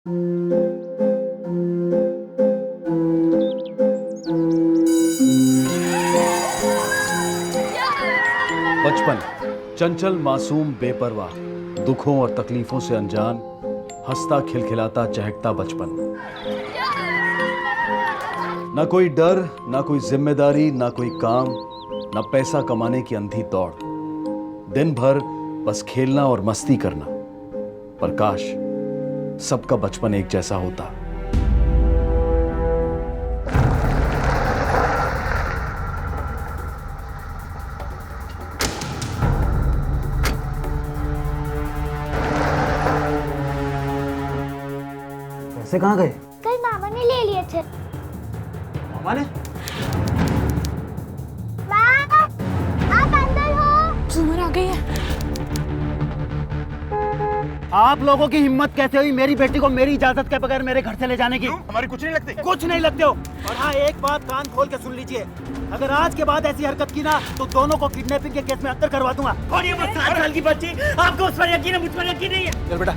बचपन, चंचल मासूम बेपरवाह, दुखों और तकलीफों से अनजान, हंसता खिलखिलाता चहकता बचपन। ना कोई डर, ना कोई जिम्मेदारी, ना कोई काम, ना पैसा कमाने की अंधी दौड़। दिन भर बस खेलना और मस्ती करना। पर काश सबका बचपन एक जैसा होता। पैसे कहाँ गए? कल मामा ने ले लिए थे। मामा ने? माँ, आप अंदर हो? झूमर आ गई है। आप लोगों की हिम्मत कैसे हुई मेरी बेटी को मेरी इजाजत के बगैर मेरे घर से ले जाने की? हमारी कुछ नहीं लगती। कुछ नहीं लगते हो। और हाँ, एक बात कान खोल के सुन लीजिए, अगर आज के बाद ऐसी हरकत की ना तो दोनों को किडनैपिंग के केस में अंदर करवा दूंगा। और ये 7 साल की बच्ची, आपको उस पर यकीन है, मुझ पर यकीन नहीं है। चल बेटा।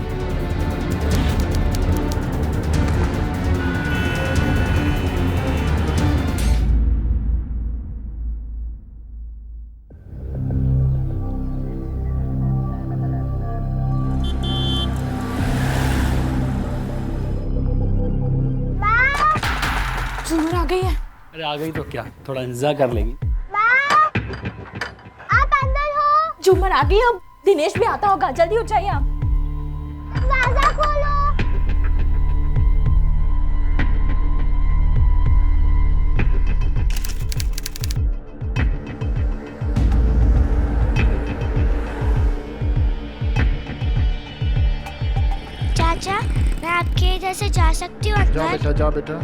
झूमर आ गई है। अरे आ गई तो क्या, थोड़ा इंतजार कर लेंगे। माँ, आप अंदर हो? झूमर आ गई। अब दिनेश भी आता होगा, जल्दी उठ जाइए आप। दरवाजा खोलो। चाचा, मैं आपके इधर से जा सकती हूँ अंदर? जा बेटा, जा बेटा।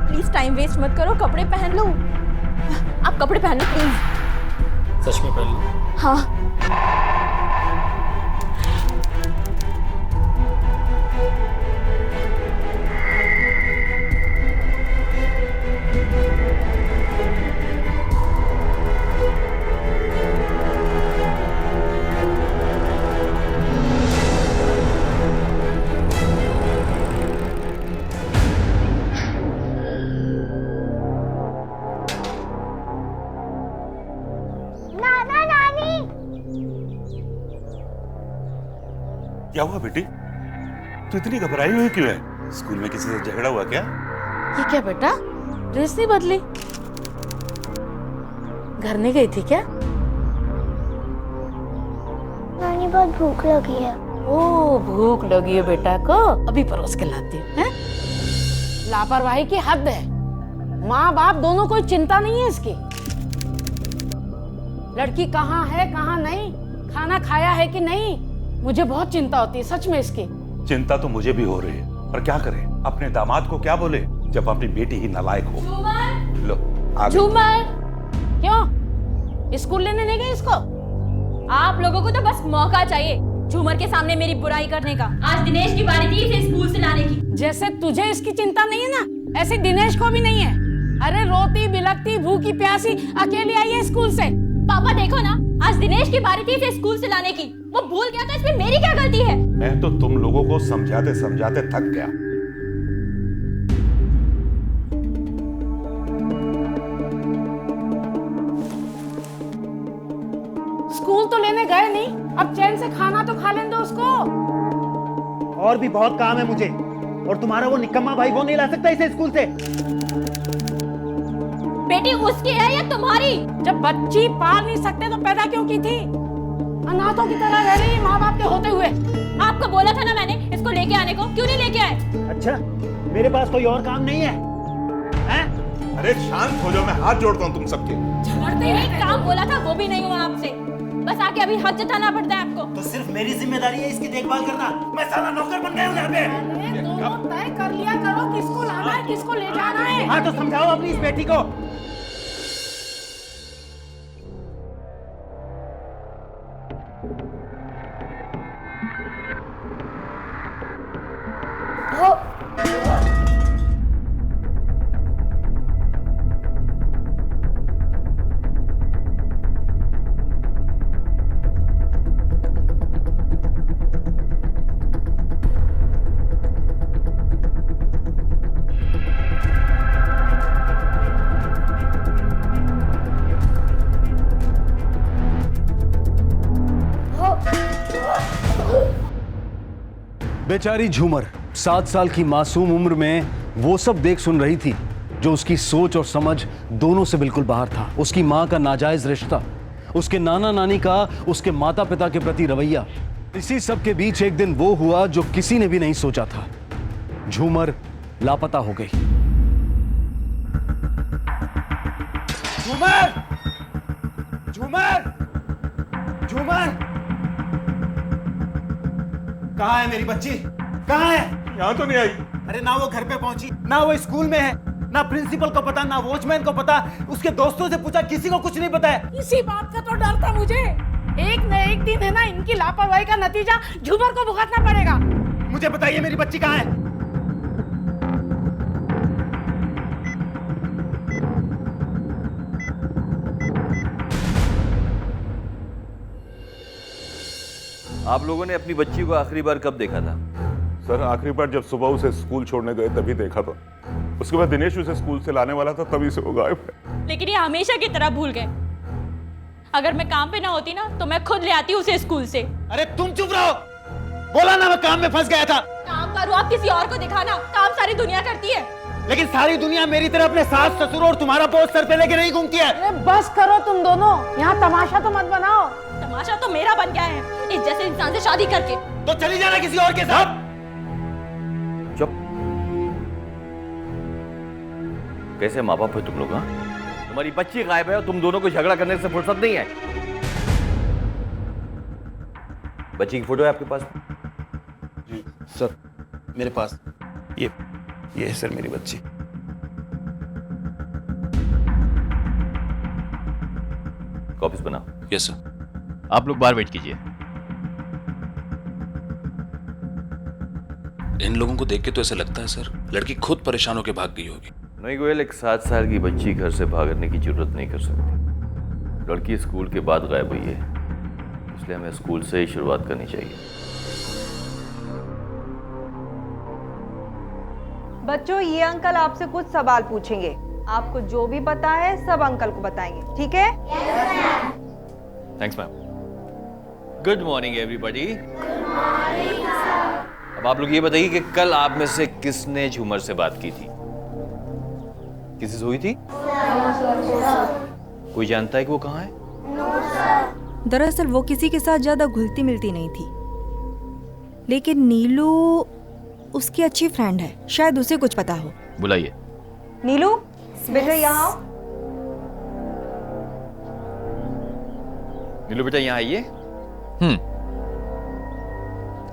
प्लीज टाइम वेस्ट मत करो, कपड़े पहन लो। आप कपड़े पहन लो प्लीज। सच में पहन लो। हाँ। नाना नानी। क्या हुआ बेटी? तू इतनी घबराई हुई क्यों है? स्कूल में किसी से झगड़ा हुआ क्या? ये क्या बेटा, ड्रेस नहीं बदली? घर नहीं गई थी क्या? नानी, बहुत भूख लगी है। ओ, भूख लगी है बेटा को, अभी परोस के लाती हूँ। हैं? लापरवाही की हद है। माँ बाप दोनों कोई चिंता नहीं है इसकी। लड़की कहाँ है कहाँ नहीं, खाना खाया है कि नहीं, मुझे बहुत चिंता होती है सच में इसकी। चिंता तो मुझे भी हो रही है, पर क्या करें, अपने दामाद को क्या बोले जब अपनी बेटी ही नालायक हो। लो आ गई। झूमर, क्यों स्कूल लेने नहीं गई इसको? आप लोगों को तो बस मौका चाहिए झूमर के सामने मेरी बुराई करने का। आज दिनेश की बारी थी इसे स्कूल से लाने की। जैसे तुझे इसकी चिंता नहीं है ना, ऐसे दिनेश को भी नहीं है। अरे रोती बिलखती भूखी प्यासी अकेली आई है स्कूल से। पापा देखो ना, आज दिनेश की बारी थी इसे स्कूल से लाने की। वो भूल गया तो इसमें मेरी क्या गलती है? मैं तो तुम लोगों को समझाते समझाते थक गया। स्कूल तो लेने गए नहीं, अब चैन से खाना तो खा लेने दो उसको। और भी बहुत काम है मुझे, और तुम्हारा वो निकम्मा भाई वो नहीं ला सकता इसे स्कूल से। बेटी उसकी है या तुम्हारी? जब बच्ची पाल नहीं सकते तो पैदा क्यों की थी? अनाथों की तरह रह रही माँ बाप के होते हुए। आपको बोला था ना मैंने इसको लेके आने को, क्यों नहीं लेके आए? अच्छा, मेरे पास कोई और काम नहीं है, हैं? अरे शांत हो जाओ, मैं हाथ जोड़ता हूँ तुम सबके। एक काम बोला था वो भी नहीं हुआ आपसे, बस आके अभी हक जताना पड़ता है आपको। तो सिर्फ मेरी जिम्मेदारी है इसकी देखभाल करना। मैं सारा नौकर बन गया हूँ यहाँ पे। अरे दोनों तय कर लिया करो किसको लाना है किसको ले जाना है। हाँ तो समझाओ अपनी इस बेटी को। बेचारी झूमर 7 साल की मासूम उम्र में वो सब देख सुन रही थी जो उसकी सोच और समझ दोनों से बिल्कुल बाहर था। उसकी माँ का नाजायज रिश्ता, उसके नाना नानी का उसके माता पिता के प्रति रवैया, इसी सब के बीच एक दिन वो हुआ जो किसी ने भी नहीं सोचा था। झूमर लापता हो गई। झूमर! झूमर! झूमर! कहाँ है मेरी बच्ची? कहाँ है? यहाँ तो नहीं आई। अरे ना वो घर पे पहुंची, ना वो स्कूल में है, ना प्रिंसिपल को पता, ना वॉचमैन को पता, उसके दोस्तों से पूछा, किसी को कुछ नहीं पता है। इसी बात का तो डर था मुझे। एक न एक दिन है ना, इनकी लापरवाही का नतीजा झूमर को भुगतना पड़ेगा। मुझे बताइए मेरी बच्ची कहाँ है? आप लोगों ने अपनी बच्ची को आखिरी बार कब देखा था? सर आखिरी बार जब सुबह उसे स्कूल छोड़ने गए तभी देखा था। उसके बाद दिनेश उसे स्कूल से लाने वाला था, तभी से वो गायब है। लेकिन ये हमेशा की तरह भूल गए। अगर मैं काम पे ना होती ना तो मैं खुद ले आती उसे स्कूल से। अरे तुम चुप रहो, बोला ना मैं काम में फंस गया था। काम करो आप किसी और को दिखाना, काम सारी दुनिया करती है। लेकिन सारी दुनिया मेरी तरह अपने सास ससुर और तुम्हारा बोझ सर पे लेके नहीं घूमती है। अरे बस करो तुम दोनों, यहाँ तमाशा तो मत बनाओ। तमाशा तो मेरा बन गया है इस जैसे इंसान से शादी करके। तो चली जाना किसी और के साथ। चुप। कैसे माँ बाप है तुम लोग? हाँ, तुम्हारी बच्ची गायब है और तुम दोनों को झगड़ा करने से फुर्सत नहीं है। बच्ची की फोटो है आपके पास? जी सर, मेरे पास ये है सर मेरी बच्ची। कॉपीज बनाओ। Yes sir. आप लोग बाहर वेट कीजिए। इन लोगों को देख के तो ऐसा लगता है सर, लड़की खुद परेशान होकर भाग गई होगी। नहीं गोयल, एक 7 साल की बच्ची घर से भागने की जरूरत नहीं कर सकती। लड़की स्कूल के बाद गायब हुई है, इसलिए हमें स्कूल से ही शुरुआत करनी चाहिए। बच्चों, ये अंकल आपसे कुछ सवाल पूछेंगे। आपको जो भी पता है सब अंकल को बताएंगे, ठीक है? Thanks ma'am. Good morning everybody. अब आप लोग ये बताइए कि कल आप में से किसने झूमर से बात की थी? किसी से हुई थी? कोई जानता है कि वो कहाँ है? दरअसल वो किसी के साथ ज्यादा घुलती मिलती नहीं थी, लेकिन नीलू उसकी अच्छी फ्रेंड है, शायद उसे कुछ पता हो। बुलाइए। नीलू बेटा यहाँ आओ। नीलू बेटा यहाँ आइए।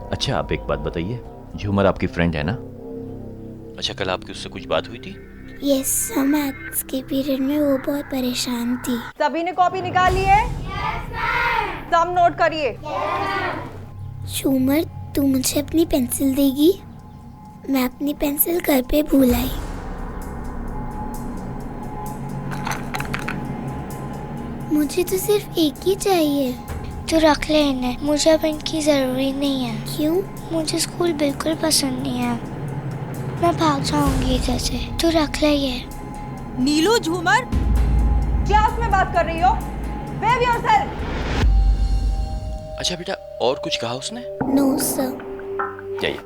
अच्छा आप एक बात बताइए, झूमर आपकी फ्रेंड है ना? अच्छा कल आपकी उससे कुछ बात हुई थी? यस, मैथ्स के पीरियड में वो बहुत परेशान थी। सभी ने कॉपी निकाली है? सब नोट करिए। झूमर, तू मुझे अपनी पेंसिल देगी? मैं अपनी पेंसिल घर पे भूल आई। मुझे तो सिर्फ एक ही चाहिए। तो रख ले इन्हें, मुझे अब इनकी जरूरी नहीं है। क्यों? मुझे स्कूल बिल्कुल पसंद नहीं है, मैं भाग जाऊंगी इधर से। तो रख ले ये। नीलू, झूमर क्लास में बात कर रही हो? Behave yourself। अच्छा बेटा, और कुछ कहा उसने? No sir. जाइए।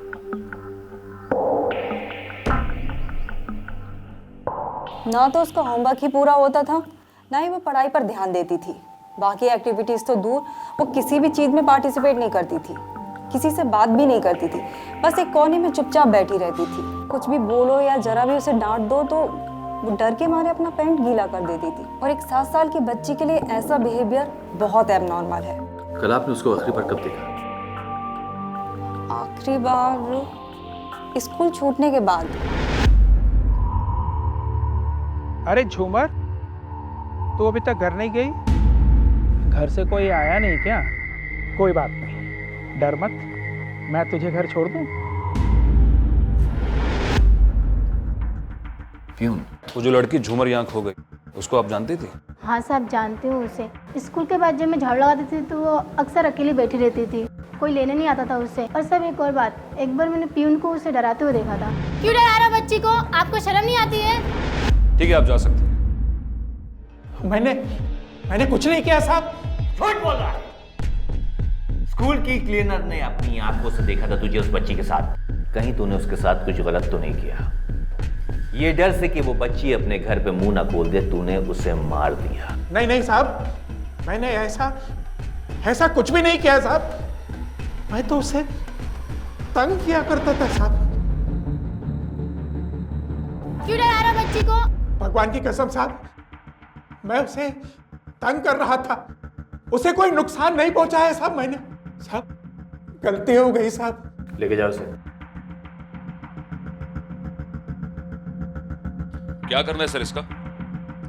ना तो उसका होमवर्क ही पूरा होता था, ना ही वो पढ़ाई पर ध्यान देती थी। बाकी एक्टिविटीज तो दूर, वो किसी भी चीज में पार्टिसिपेट नहीं करती थी, किसी से बात भी नहीं करती थी, बस एक कोने में चुपचाप बैठी रहती थी। कुछ भी बोलो या जरा भी उसे डांट दो तो वो डर के मारे अपना पैंट गीला कर देती थी। और एक 7 साल की बच्ची के लिए ऐसा बिहेवियर बहुत एबनॉर्मल है। कल आपने उसको आखिरी बार कब देखा? आखिरी बार स्कूल छूटने के बाद। अरे झूमर, तू अभी तक घर नहीं गई? घर से कोई आया नहीं क्या? कोई बात नहीं, डर मत, मैं तुझे घर छोड़ दूं। प्यून, वो जो लड़की झूमर यहाँ खो गई, उसको आप जानती थी? हाँ साहब, जानती हूँ उसे। स्कूल के बाद जब मैं झाड़ू लगाती थी तो वो अक्सर अकेली बैठी रहती थी, कोई लेने नहीं आता था उससे। और सब एक और बात, एक बार मैंने प्यून को उसे डराते हुए देखा था। क्यों डरा रहा बच्ची को? आपको शर्म नहीं आती है? ठीक है, आप जा सकते हैं। मैंने कुछ नहीं किया साहब। झूठ बोल रहा है। स्कूल की क्लीनर ने अपनी आंखों से देखा था तुझे उस बच्ची के साथ। कहीं तूने उसके साथ कुछ गलत तो नहीं किया? ये डर से कि वो बच्ची अपने घर पे मुंह ना खोल दे, तूने उसे मार दिया। नहीं नहीं साहब, मैंने ऐसा कुछ भी नहीं किया साहब। मैं तो उसे तंग किया करता था साहब। क्यों डरा रहा बच्ची को? भगवान की कसम साहब, मैं उसे तंग कर रहा था, उसे कोई नुकसान नहीं पहुंचाया साहब मैंने। साहब गलती हो गई साहब। लेके जाओ उसे। क्या करना है सर इसका?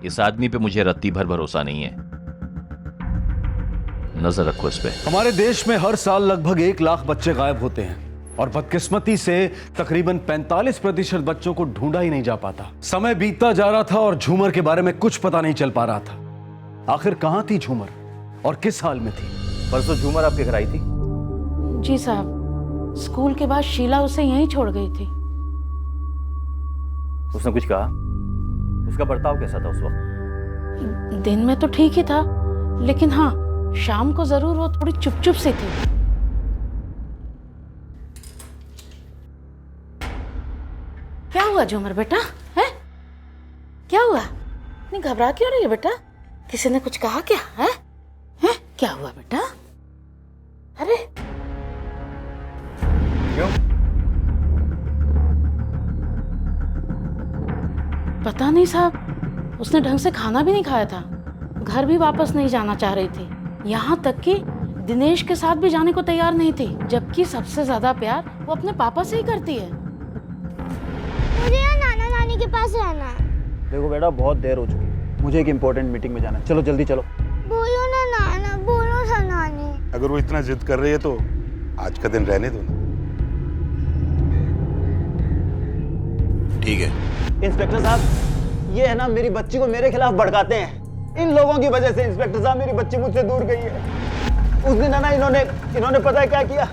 इस आदमी पे मुझे रत्ती भर भरोसा नहीं है, नजर रखो इस पे। हमारे देश में हर साल लगभग 1 लाख बच्चे गायब होते हैं और बदकिस्मती से तकरीबन 45% बच्चों को ढूंढा ही नहीं जा पाता। समय बीतता जा रहा था और झूमर के बारे में कुछ पता नहीं चल पा रहा था। आखिर कहां थी झूमर और किस हाल में थी? परसों झूमर आपके घर आई थी? जी साहब, स्कूल के बाद शीला उसे यहीं छोड़ गई थी। उसने कुछ कहा? उसका बर्ताव कैसा था उस वक्त? दिन में तो ठीक ही था, लेकिन हाँ, शाम को जरूर वो थोड़ी चुप सी थी। क्या हुआ झूमर बेटा? है क्या हुआ? इतनी घबरा क्यों रही है बेटा? किसी ने कुछ कहा क्या? है क्या हुआ बेटा? अरे क्यों? पता नहीं साहब, उसने ढंग से खाना भी नहीं खाया था, घर भी वापस नहीं जाना चाह रही थी, यहाँ तक कि दिनेश के साथ भी जाने को तैयार नहीं थी, जबकि सबसे ज्यादा प्यार वो अपने पापा से ही करती है। मुझे यहाँ नाना नानी के पास रहना है। देखो बेटा, बहुत देर हो चुकी है, मुझे एक इम्पोर्टेंट मीटिंग में जाना है। चलो जल्दी चलो। बोलो ना नाना, बोलो सा नानी। अगर वो इतना जिद कर रही है तो आज का दिन रहने दो ना। ठीक है इंस्पेक्टर साहब, ये है ना मेरी बच्ची को मेरे खिलाफ भड़काते हैं। इन लोगों की वजह से इंस्पेक्टर साहब मेरी बच्ची मुझसे दूर गई है। उस दिन है ना इन्होंने पता है क्या किया?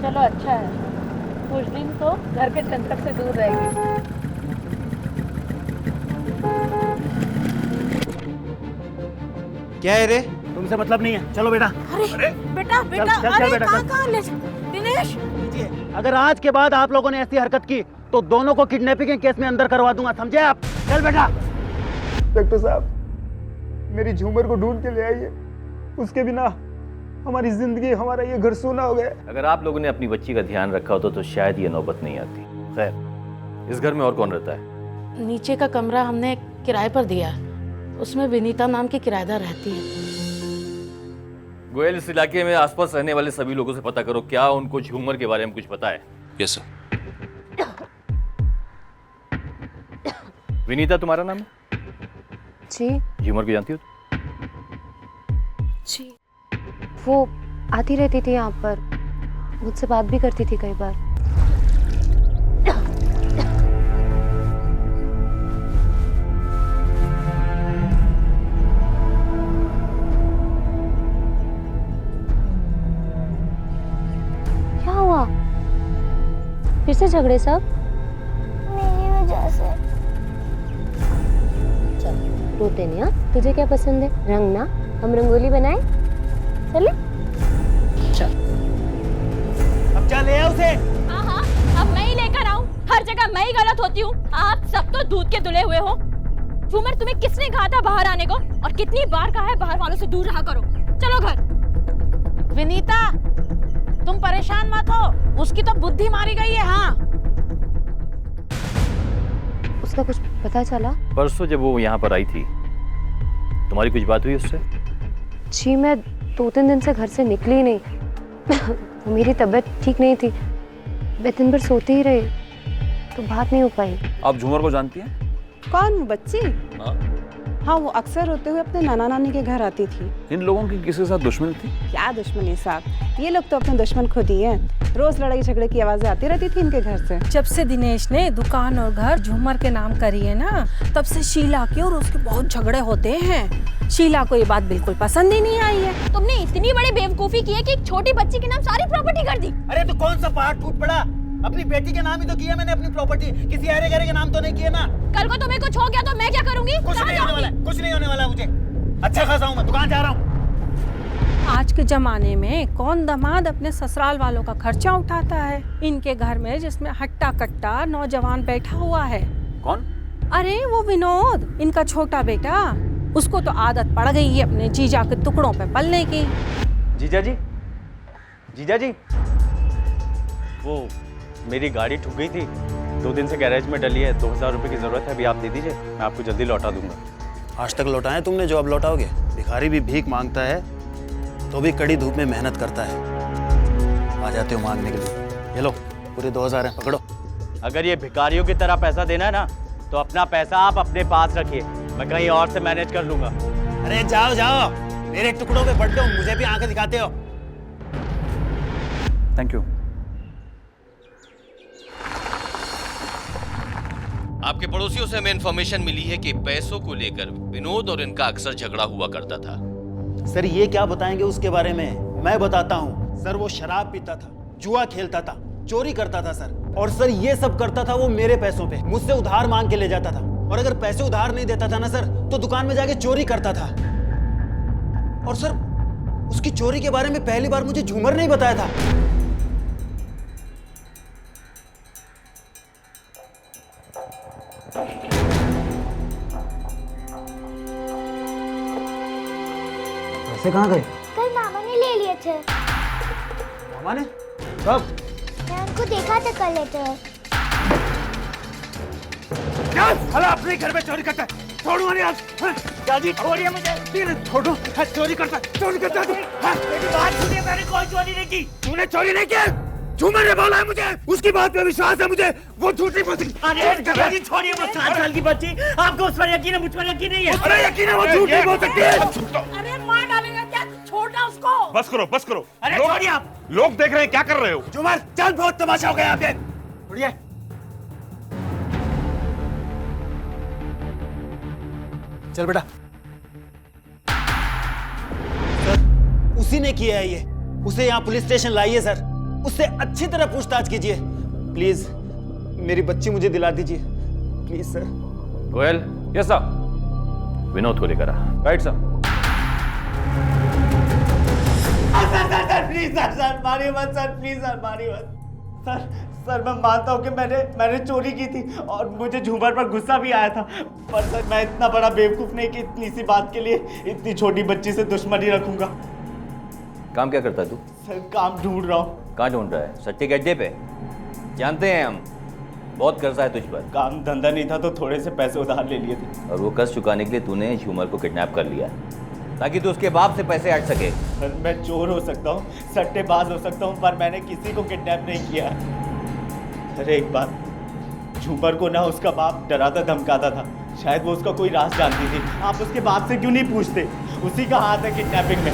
चलो अच्छा है, कुछ दिन तो घर के चंचक से दूर रहेगी। क्या है रे? तुमसे मतलब नहीं है, चलो बेटा। अरे बेटा बेटा, चल, अरे बेटा, चल। कहाँ ले दिनेश? अगर आज के बाद आप लोगों ने ऐसी हरकत की तो दोनों को किडनैपिंग के केस में अंदर करवा दूंगा, समझे आप? चल बेटा। इंस्पेक्टर साहब, मेरी झूमर को ढूंढ के ले आइए, उसके बिना हमारी जिंदगी, हमारा ये घर सूना हो गया। अगर आप लोगों ने अपनी बच्ची का ध्यान रखा होता तो शायद ये नौबत नहीं आती। खैर, इस घर में और कौन रहता है? नीचे का कमरा हमने किराए पर दिया है, उसमें विनीता नाम की किराएदार रहती है। गोयल, इस इलाके में आसपास रहने वाले सभी लोगों से पता करो, क्या उनको झूमर के बारे में कुछ पता है? Yes sir. विनीता तुम्हारा नाम है? जी झूमर को जानती हो? जी, वो आती रहती थी यहाँ पर, मुझसे बात भी करती थी कई बार। क्या हुआ? फिर से झगड़े सब? मेरी वजह से। चल रोते नहीं। हाँ, तुझे क्या पसंद है? रंग ना, हम रंगोली बनाए? चले चल। अब जा ले आ उसे। हाँ, अब मैं ही लेकर आऊं? हर जगह मैं ही गलत होती हूँ। आप सब तो दूध के दुले हुए हो। झूमर, तुम्हें किसने कहा था बाहर आने को? और कितनी बार कहा है बाहर वालों से दूर रहा करो? चलो घर। विनीता, तुम परेशान मत हो, उसकी तो बुद्धि मारी गई है। हाँ, उसका कुछ पता चला? परसों जब वो यहाँ पर आई थी, तुम्हारी कुछ बात हुई उससे? जी, मैं 2-3 दिन से घर से निकली नहीं। मेरी तबीयत ठीक नहीं थी, मैं दिन भर सोती ही रही, तो बात नहीं हो पाई। आप झूमर को जानती हैं? कौन? बच्ची? हाँ। हाँ, वो अक्सर होते हुए अपने नाना नानी के घर आती थी। इन लोगों की किसी के साथ दुश्मनी थी? क्या दुश्मनी साहब, ये लोग तो अपने दुश्मन खुद ही हैं। रोज लड़ाई झगड़े की आवाजें आती रहती थी इनके घर से। जब से दिनेश ने दुकान और घर झूमर के नाम करी है ना, तब से शीला के और उसके बहुत झगड़े होते हैं। शीला को ये बात बिल्कुल पसंद ही नहीं आई है। तुमने इतनी बड़ी बेवकूफी की है कि एक छोटी बच्ची के नाम सारी प्रॉपर्टी कर दी। अरे तो कौन सा पहाड़ टूट पड़ा? अपनी बेटी के नाम ही तो किया मैंने अपनी प्रॉपर्टी, किसी अरे गरे के नाम तो नहीं किया ना। कल को तुम्हें कुछ हो गया तो मैं क्या करूंगी? कुछ नहीं होने वाला है, कुछ नहीं होने वाला है मुझे। अच्छा खासा हूँ मैं, दुकान जा रहा हूँ। आज के जमाने में कौन दामाद अपने ससुराल वालों का खर्चा उठाता है? इनके घर में जिसमें हट्टा कट्टा नौजवान बैठा हुआ है। कौन? अरे वो विनोद, इनका छोटा बेटा। उसको तो आदत पड़ गई है अपने जीजा के टुकड़ों पे पलने की। जीजा जी, जीजा जी, वो मेरी गाड़ी ठुक गई थी, 2 दिन से गैरेज में डली है। 2000 रुपये की ज़रूरत है, अभी आप दे दीजिए, मैं आपको जल्दी लौटा दूंगा। आज तक लौटाए तुमने जो अब लौटाओगे? भिखारी भी भीख मांगता है तो भी कड़ी धूप में मेहनत करता है। आ जाते हो मांगने के लिए। ये लो पूरे 2000 हैं, पकड़ो। अगर ये भिखारियों की तरह पैसा देना है ना, तो अपना पैसा आप अपने पास रखिए, मैं कहीं और से मैनेज कर लूंगा। अरे जाओ जाओ, मेरे टुकड़ों पे बढ़ते हो, मुझे भी आंखें दिखाते हो। Thank you. आपके पड़ोसियों से हमें इन्फॉर्मेशन मिली है कि पैसों को लेकर विनोद और इनका अक्सर झगड़ा हुआ करता था। सर ये क्या बताएंगे उसके बारे में? मैं बताता हूँ सर। वो शराब पीता था, जुआ खेलता था, चोरी करता था सर। और सर ये सब करता था वो मेरे पैसों पे, मुझसे उधार मांग के ले जाता था। और अगर पैसे उधार नहीं देता था ना सर, तो दुकान में जाके चोरी करता था। और सर उसकी चोरी के बारे में पहली बार मुझे झूमर नहीं बताया था। पैसे कहाँ गए? कल मामा ने ले लिए थे। मामा ने? कब? मैं उनको देखा था कल लेटर। भला अपने घर में चोरी करता है, छोड़ूंगा नहीं आज। जल्दी छोड़िए मुझे। छोड़ो, चोरी करता है। मेरी बात सुनिए, मैंने कोई चोरी नहीं की। तूने चोरी नहीं की? झूमर ने बोला है मुझे, उसकी बात पे विश्वास है मुझे, वो झूठ नहीं बोल सकती। अरे छोड़िए, वो 7 साल की बच्ची, आपको उस पर यकीन है, मुझ पर यकीन नहीं है। अरे यकीन है, वो झूठ नहीं बोल सकती है। अरे मार डालेगा क्या? छोड़ना उसको। बस करो, बस करो। अरे छोड़िए आप। लोग देख रहे हैं, क्या कर रहे हो? झूमर चल, बहुत तमाशा हो गया यहाँ पे। छोड़िए। चल बेटा। सर उसी ने किया है ये, उसे यहाँ पुलिस स्टेशन लाइए सर, उससे अच्छी तरह पूछताछ कीजिए प्लीज। मेरी बच्ची मुझे दिला दीजिए please sir. Goyal. Yes sir. Vinod को लेकर आ। Right sir. Sir please sir मारिए मत सर, प्लीज सर मारिए मत सर। मैं मानता हूँ कि मैंने चोरी की थी और मुझे झूमर पर गुस्सा भी आया था, पर सर मैं इतना बड़ा बेवकूफ नहीं कि इतनी सी बात के लिए इतनी छोटी बच्ची से दुश्मनी रखूंगा। काम क्या करता है तू? सर काम ढूंढ रहा हूँ। कहाँ ढूंढ रहा है? सट्टे के अड्डे पे? जानते हैं हम, बहुत कर्जा है तुझ पर। काम धंधा नहीं था तो थोड़े से पैसे उधार ले लिए थे। और वो कर्ज चुकाने के लिए तूने झूमर को किडनैप कर लिया ताकि तू उसके बाप से पैसे हट सके। सर मैं चोर हो सकता हूँ, सट्टेबाज हो सकता हूँ, पर मैंने किसी को किडनैप नहीं किया। अरे एक बात, झूमर को ना उसका बाप डराता धमकाता था, शायद वो उसका कोई राज जानती थी। आप उसके बाप से क्यों नहीं पूछते? उसी का हाथ है किडनैपिंग में।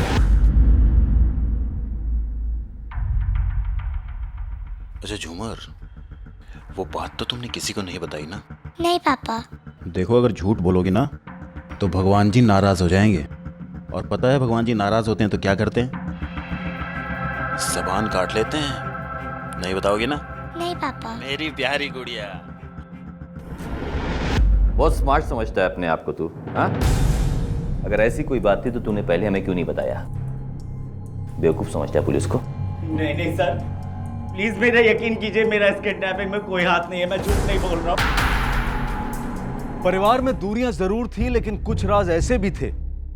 अच्छा झूमर, वो बात तो तुमने किसी को नहीं बताई ना? नहीं पापा। देखो अगर झूठ बोलोगी ना तो भगवान जी नाराज हो जाएंगे, और पता है भगवान जी नाराज होते हैं तो क्या करते हैं? ज़बान काट लेते हैं। नहीं बताओगी ना? नहीं पापा। मेरी प्यारी गुड़िया। बहुत स्मार्ट समझता है अपने आप को तू, हाँ? अगर ऐसी कोई बात थी तो तूने पहले हमें क्यों नहीं बताया? बेवकूफ समझता है पुलिस को। नहीं सर, प्लीज मेरा यकीन कीजिए, मेरा इस किडनैपिंग में कोई हाथ नहीं है, मैं झूठ नहीं बोल रहा हूँ। परिवार में दूरियां जरूर थी, लेकिन कुछ राज ऐसे भी थे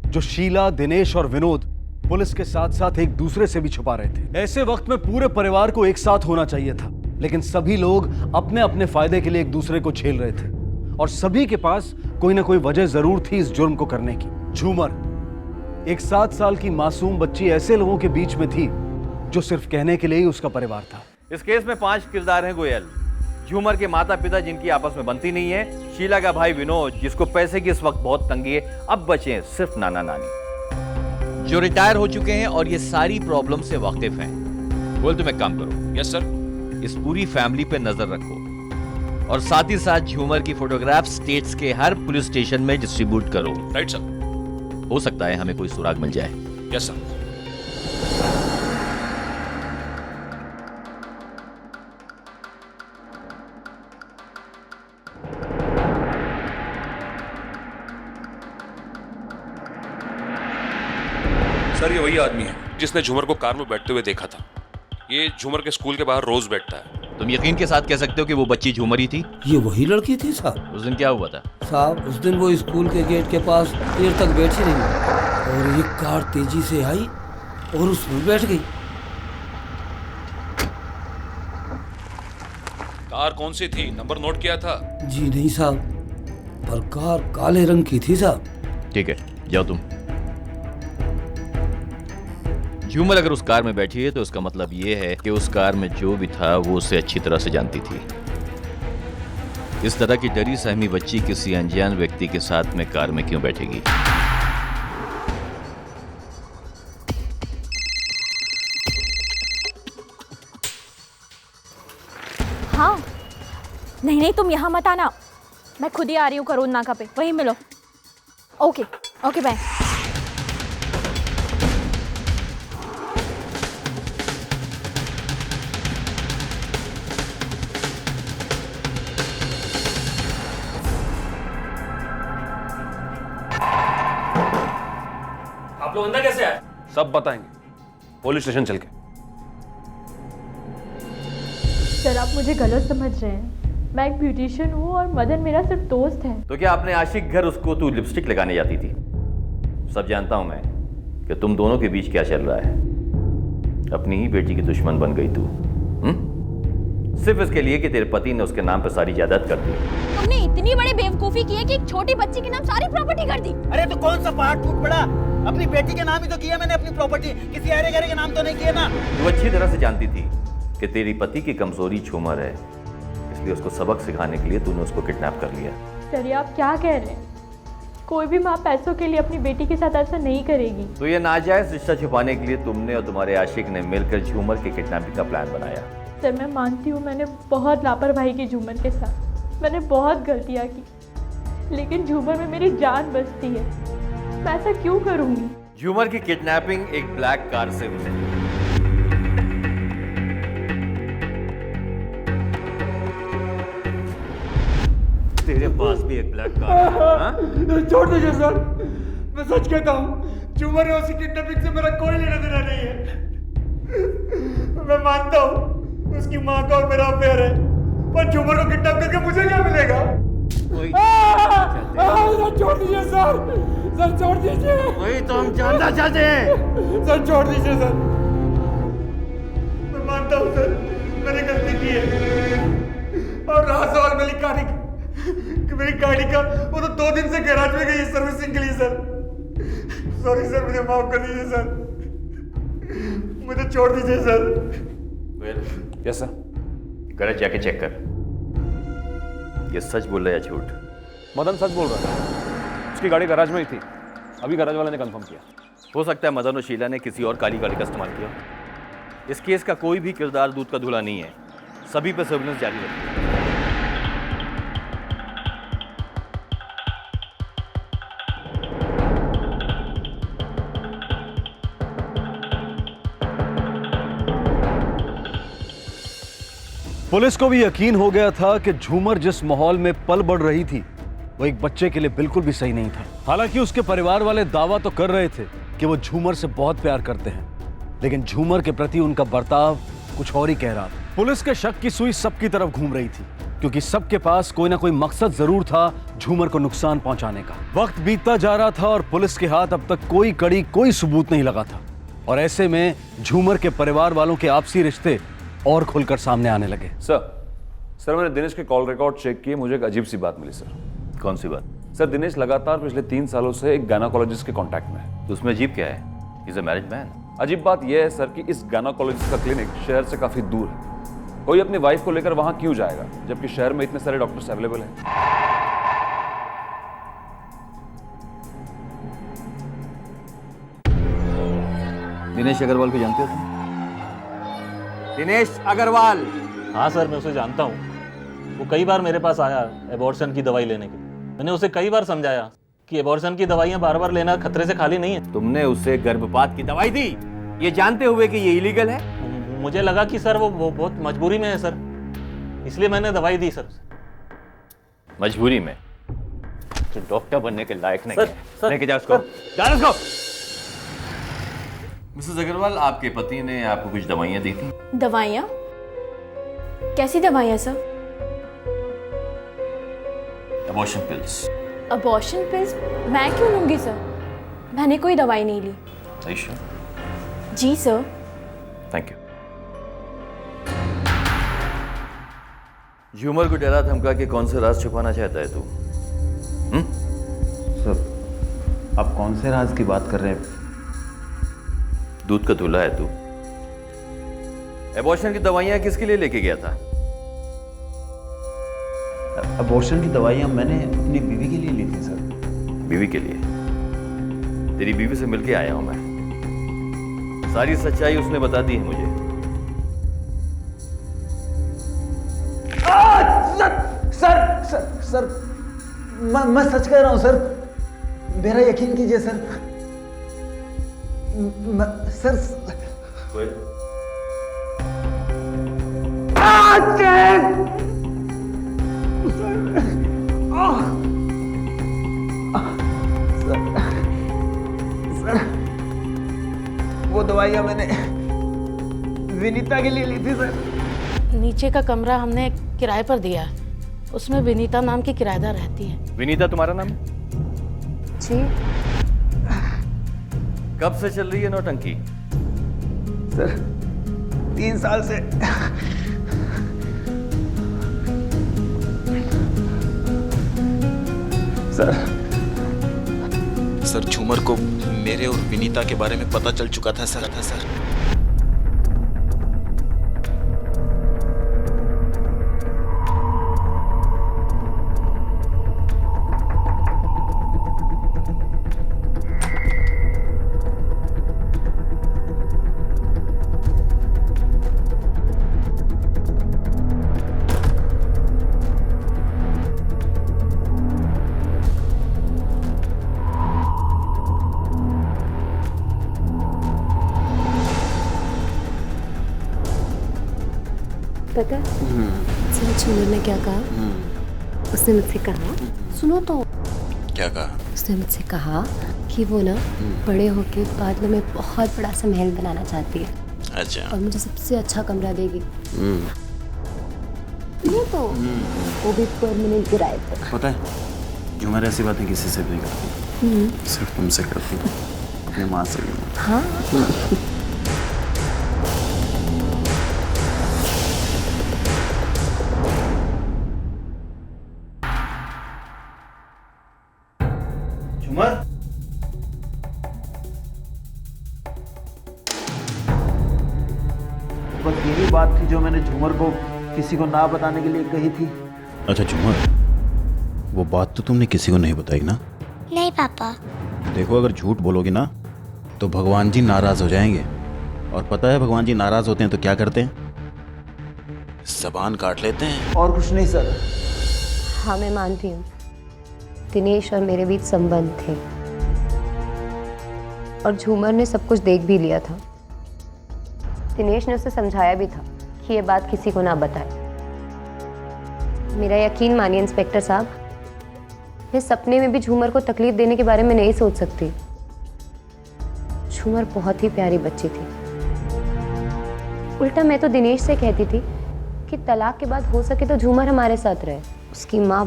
जो शीला, दिनेश और विनोद पुलिस के साथ साथ एक दूसरे से भी छुपा रहे थे। ऐसे वक्त में पूरे परिवार को एक साथ होना चाहिए था, लेकिन सभी लोग अपने अपने फायदे के लिए एक दूसरे को झेल रहे थे, और सभी के पास कोई ना कोई वजह जरूर थी इस जुर्म को करने की। झूमर, एक 7 साल की मासूम बच्ची, ऐसे लोगों के बीच में थी जो सिर्फ कहने के लिए ही उसका परिवार था। इस केस में 5 किरदार हैं गोयल। झूमर के माता पिता जिनकी आपस में बनती नहीं है, शीला का भाई विनोद जिसको पैसे की इस वक्त बहुत तंगी है, अब बचे सिर्फ नाना नानी जो रिटायर हो चुके हैं और ये सारी प्रॉब्लम से वाकिफ हैं। बोल तुम एक काम करो। Yes sir. इस पूरी फैमिली पे नजर रखो और साथ ही साथ झूमर की फोटोग्राफ स्टेट्स के हर पुलिस स्टेशन में डिस्ट्रीब्यूट करो। Right sir. हो सकता है हमें कोई सुराग मिल जाए। Yes sir. सर ये वही आदमी है जिसने झूमर को कार में बैठते हुए देखा था। ये झूमर के स्कूल के बाहर रोज बैठता है। तुम यकीन के साथ कह सकते हो कि वो बच्ची झूमर ही थी? ये वही लड़की थी साहब। उस दिन क्या हुआ था? साहब उस दिन वो स्कूल के गेट के पास देर तक बैठी रही और एक कार तेजी से आई और उसमें बैठ गई। कार कौन सी थी? नंबर नोट किया था? जी नहीं साहब, पर कार काले रंग की थी साहब। ठीक है, जाओ तुम। झूमर अगर उस कार में बैठी है तो उसका मतलब ये है कि उस कार में जो भी था वो उसे अच्छी तरह से जानती थी। इस तरह की डरी सहमी बच्ची किसी अनजान व्यक्ति के साथ में कार में क्यों बैठेगी? हाँ, नहीं नहीं तुम यहाँ मत आना, मैं खुद ही आ रही हूँ करोड़ नाका पे, वहीं मिलो। Okay okay bye. आप लोग अंदर कैसे आए? सब बताएंगे, पुलिस स्टेशन चल के। सर आप मुझे गलत समझ रहे हैं, मैं एक ब्यूटिशियन हूँ और मदन मेरा सिर्फ दोस्त है। तो क्या अपने आशिक घर उसको तू लिपस्टिक लगाने जाती थी? सब जानता हूं मैं कि तुम दोनों के बीच क्या चल रहा है। अपनी ही बेटी की दुश्मन बन गई तू, सिर्फ इसके लिए कि तेरे पति ने उसके नाम पर सारी जायदाद कर दी। तुमने इतनी बड़ी बेवकूफी की है कि एक छोटी बच्ची के नाम सारी प्रॉपर्टी कर दी। अरे तो कौन सा पहाड़ टूट पड़ा? अपनी बेटी के नाम ही तो किया मैंने, अपनी प्रॉपर्टी किसी अरे गरे के नाम तो नहीं किया ना। तू अच्छी तरह से जानती थी कि तेरी पति की कमजोरी झूमर है, इसलिए उसको सबक सिखाने के लिए तूने उसको किडनैप कर लिया। सर आप क्या कह रहे हैं? कोई भी माँ पैसों के लिए अपनी बेटी के साथ ऐसा नहीं करेगी। तो ये नाजायज रिश्ता छुपाने के लिए तुमने और तुम्हारे आशिक ने मिलकर झूमर के किडनैपिंग का प्लान बनाया। सर मैं मानती हूँ मैंने बहुत लापरवाही की झूमर के साथ, मैंने बहुत गलतियाँ की, लेकिन झूमर में मेरी जान बचती है, मैं ऐसा क्यों करूँगी? झूमर की किडनैपिंग एक ब्लैक कार से हुई। तेरे पास भी एक ब्लैक कार है? छोड़ दीजिए सर, मैं सच कहता हूँ झूमर और उसकी किडनैपिंग से मेरा कोई लेना देना नहीं है। मैं मानता हूँ उसकी माँ का और मेरा अफेयर है, पर झूमर को किडनैप करके मुझे क्या मिलेगा? सर छोड़ दीजिए सर छोड़ दीजिए। वही तो हम जानना चाहते हैं। सर छोड़ दीजिए सर, मैं मानता हूँ सर मैंने गलती की है। और रहा सवाल मेरी गाड़ी का, वो तो 2 दिन से गैराज में गई है सर्विसिंग के लिए सर। सॉरी सर, मुझे माफ कर दीजिए सर, मुझे छोड़ दीजिए सर। Yes sir. गैराज जाके चेक कर, ये सच बोल रहा है या झूठ? मदन सच बोल रहा है, उसकी गाड़ी गैराज में ही थी, अभी गैराज वाले ने कंफर्म किया। हो सकता है मदन और शीला ने किसी और काली गाड़ी का इस्तेमाल किया। इस केस का कोई भी किरदार दूध का धुला नहीं है, सभी पर सर्विलेंस जारी रखिए। पुलिस को भी यकीन हो गया था कि झूमर जिस माहौल में पल बढ़ रही थी वो एक बच्चे के लिए बिल्कुल भी सही नहीं था। हालांकि उसके परिवार वाले दावा तो कर रहे थे कि वो झूमर से बहुत प्यार करते हैं, लेकिन झूमर के प्रति उनका बर्ताव कुछ और ही कह रहा था। पुलिस के शक की सुई सबकी तरफ घूम रही थी, क्योंकि सबके पास कोई ना कोई मकसद जरूर था झूमर को नुकसान पहुंचाने का। वक्त बीतता जा रहा था और पुलिस के हाथ अब तक कोई कड़ी, कोई सबूत नहीं लगा था, और ऐसे में झूमर के परिवार वालों के आपसी रिश्ते और खुलकर सामने आने लगे। सर मैंने दिनेश के कॉल रिकॉर्ड चेक किए, मुझे एक अजीब सी बात मिली सर। कौन सी बात? सर दिनेश लगातार पिछले 3 सालों से एक गायनेकोलॉजिस्ट के कांटेक्ट में है। तो उसमें अजीब क्या है? Is a married man. अजीब बात यह है सर कि इस गायनेकोलॉजिस्ट का क्लिनिक शहर से काफी दूर है। कोई अपनी वाइफ को लेकर वहां क्यों जाएगा, जबकि शहर में इतने सारे डॉक्टर्स अवेलेबल हैं। दिनेश अग्रवाल को जानते हो तुम? दिनेश अग्रवाल? हाँ सर मैं उसे जानता हूँ, वो कई बार मेरे पास आया एबॉर्शन की दवाई लेने के लिए। मैंने उसे कई बार समझाया कि एबॉर्शन की दवाइयाँ बार बार लेना खतरे से खाली नहीं है। तुमने उसे गर्भपात की दवाई दी ये जानते हुए कि ये इलीगल है? मुझे लगा कि सर वो बहुत मजबूरी में है सर, इसलिए मैंने दवाई दी सर। मजबूरी में? तो डॉक्टर बनने के लायक नहीं सर, है। सर, लेके जाओ उसको, जाओ उसको। मिसेस अग्रवाल, आपके पति ने आपको कुछ दवाइयाँ दी थी? दवाइयाँ? कैसी दवाइयाँ sir? Abortion pills. Abortion pills? मैं क्यों लूँगी सर? मैंने कोई दवाई नहीं ली। सही श्योर? जी सर। Thank you. झूमर को डरा धमका के कौन से राज छुपाना चाहता है तू? सर, आप कौन से राज की बात कर रहे हैं? दूध का दूल्हा है तू। एबॉर्शन की दवाइयां किसके लिए लेके गया था? अबॉर्शन की दवाइयां मैंने अपनी बीवी के लिए ली थी सर। बीवी के लिए? तेरी बीवी से मिलके आया हूं मैं। सारी सच्चाई उसने बता दी है मुझे। सर सर सर मैं सच कह रहा हूं सर, मेरा यकीन कीजिए सर। सर सर, वो दवाइयां मैंने विनीता के लिए ली थी सर। नीचे का कमरा हमने किराए पर दिया है, उसमें विनीता नाम की किराएदार रहती है। विनीता तुम्हारा नाम है? जी। कब से चल रही है नौटंकी? सर 3 साल से। सर झूमर को मेरे और विनीता के बारे में पता चल चुका था सर। पता झूमर ने क्या कहा? उसने मुझसे कहा, सुनो तो। क्या कहा? उसने मुझसे कहा कि वो ना बड़े होके बाद में बहुत बड़ा सा महल बनाना चाहती है। अच्छा। और मुझे सबसे अच्छा कमरा देगी। सुनो तो, वो भी परमानेंट किराए पर। पता है झूमर ऐसी बातें किसी से भी नहीं करती, सिर्फ तुमसे करती, अपनी माँ से भी। हाँ। झूमर, बस यही बात थी जो मैंने झूमर को किसी को ना बताने के लिए कही थी। अच्छा झूमर, वो बात तो तुमने किसी को नहीं बताई ना? नहीं पापा। देखो अगर झूठ बोलोगी ना तो भगवान जी नाराज हो जाएंगे, और पता है भगवान जी नाराज होते हैं तो क्या करते हैं? ज़बान काट लेते हैं। और कुछ नहीं सर। हाँ मैं मानती हूँ, दिनेश और मेरे बीच संबंध थे और झूमर ने सब कुछ देख भी लिया था। दिनेश ने उसे समझाया भी था कि ये बात किसी को ना बताए। मेरा यकीन मानिए इंस्पेक्टर साहब, मैं सपने में भी झूमर को तकलीफ देने के बारे में नहीं सोच सकती। झूमर बहुत ही प्यारी बच्ची थी। उल्टा मैं तो दिनेश से कहती थी कि तलाक के बाद हो सके तो झूमर हमारे साथ रहे। उसकी माँ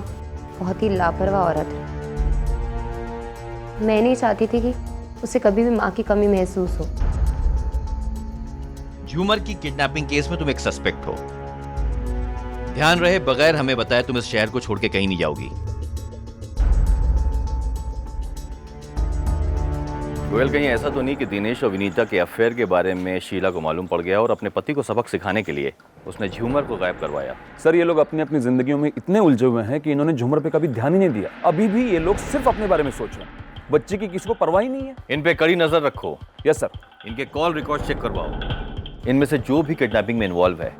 बहुत ही लापरवाह औरत है। मैं नहीं चाहती थी कि उसे कभी भी माँ की कमी महसूस हो। झूमर की किडनैपिंग केस में तुम एक सस्पेक्ट हो। ध्यान रहे, बगैर हमें बताए तुम इस शहर को छोड़ के कहीं नहीं जाओगी। गोयल, कहीं ऐसा तो नहीं कि दिनेश और विनीता के अफेयर के बारे में शीला को मालूम पड़ गया और अपने पति को सबक सिखाने के लिए उसने झूमर को गायब करवाया? सर ये लोग अपनी अपनी जिंदगियों में इतने उलझे हुए हैं कि इन्होंने झूमर पे कभी ध्यान ही नहीं दिया। अभी भी ये लोग सिर्फ अपने बारे में सोच रहे हैं, बच्चे की किसी को परवाह ही नहीं है। इन पे कड़ी नजर रखो। Yes sir. इनके कॉल रिकॉर्ड चेक करवाओ। इनमें से जो भी किडनैपिंग में इन्वॉल्व है,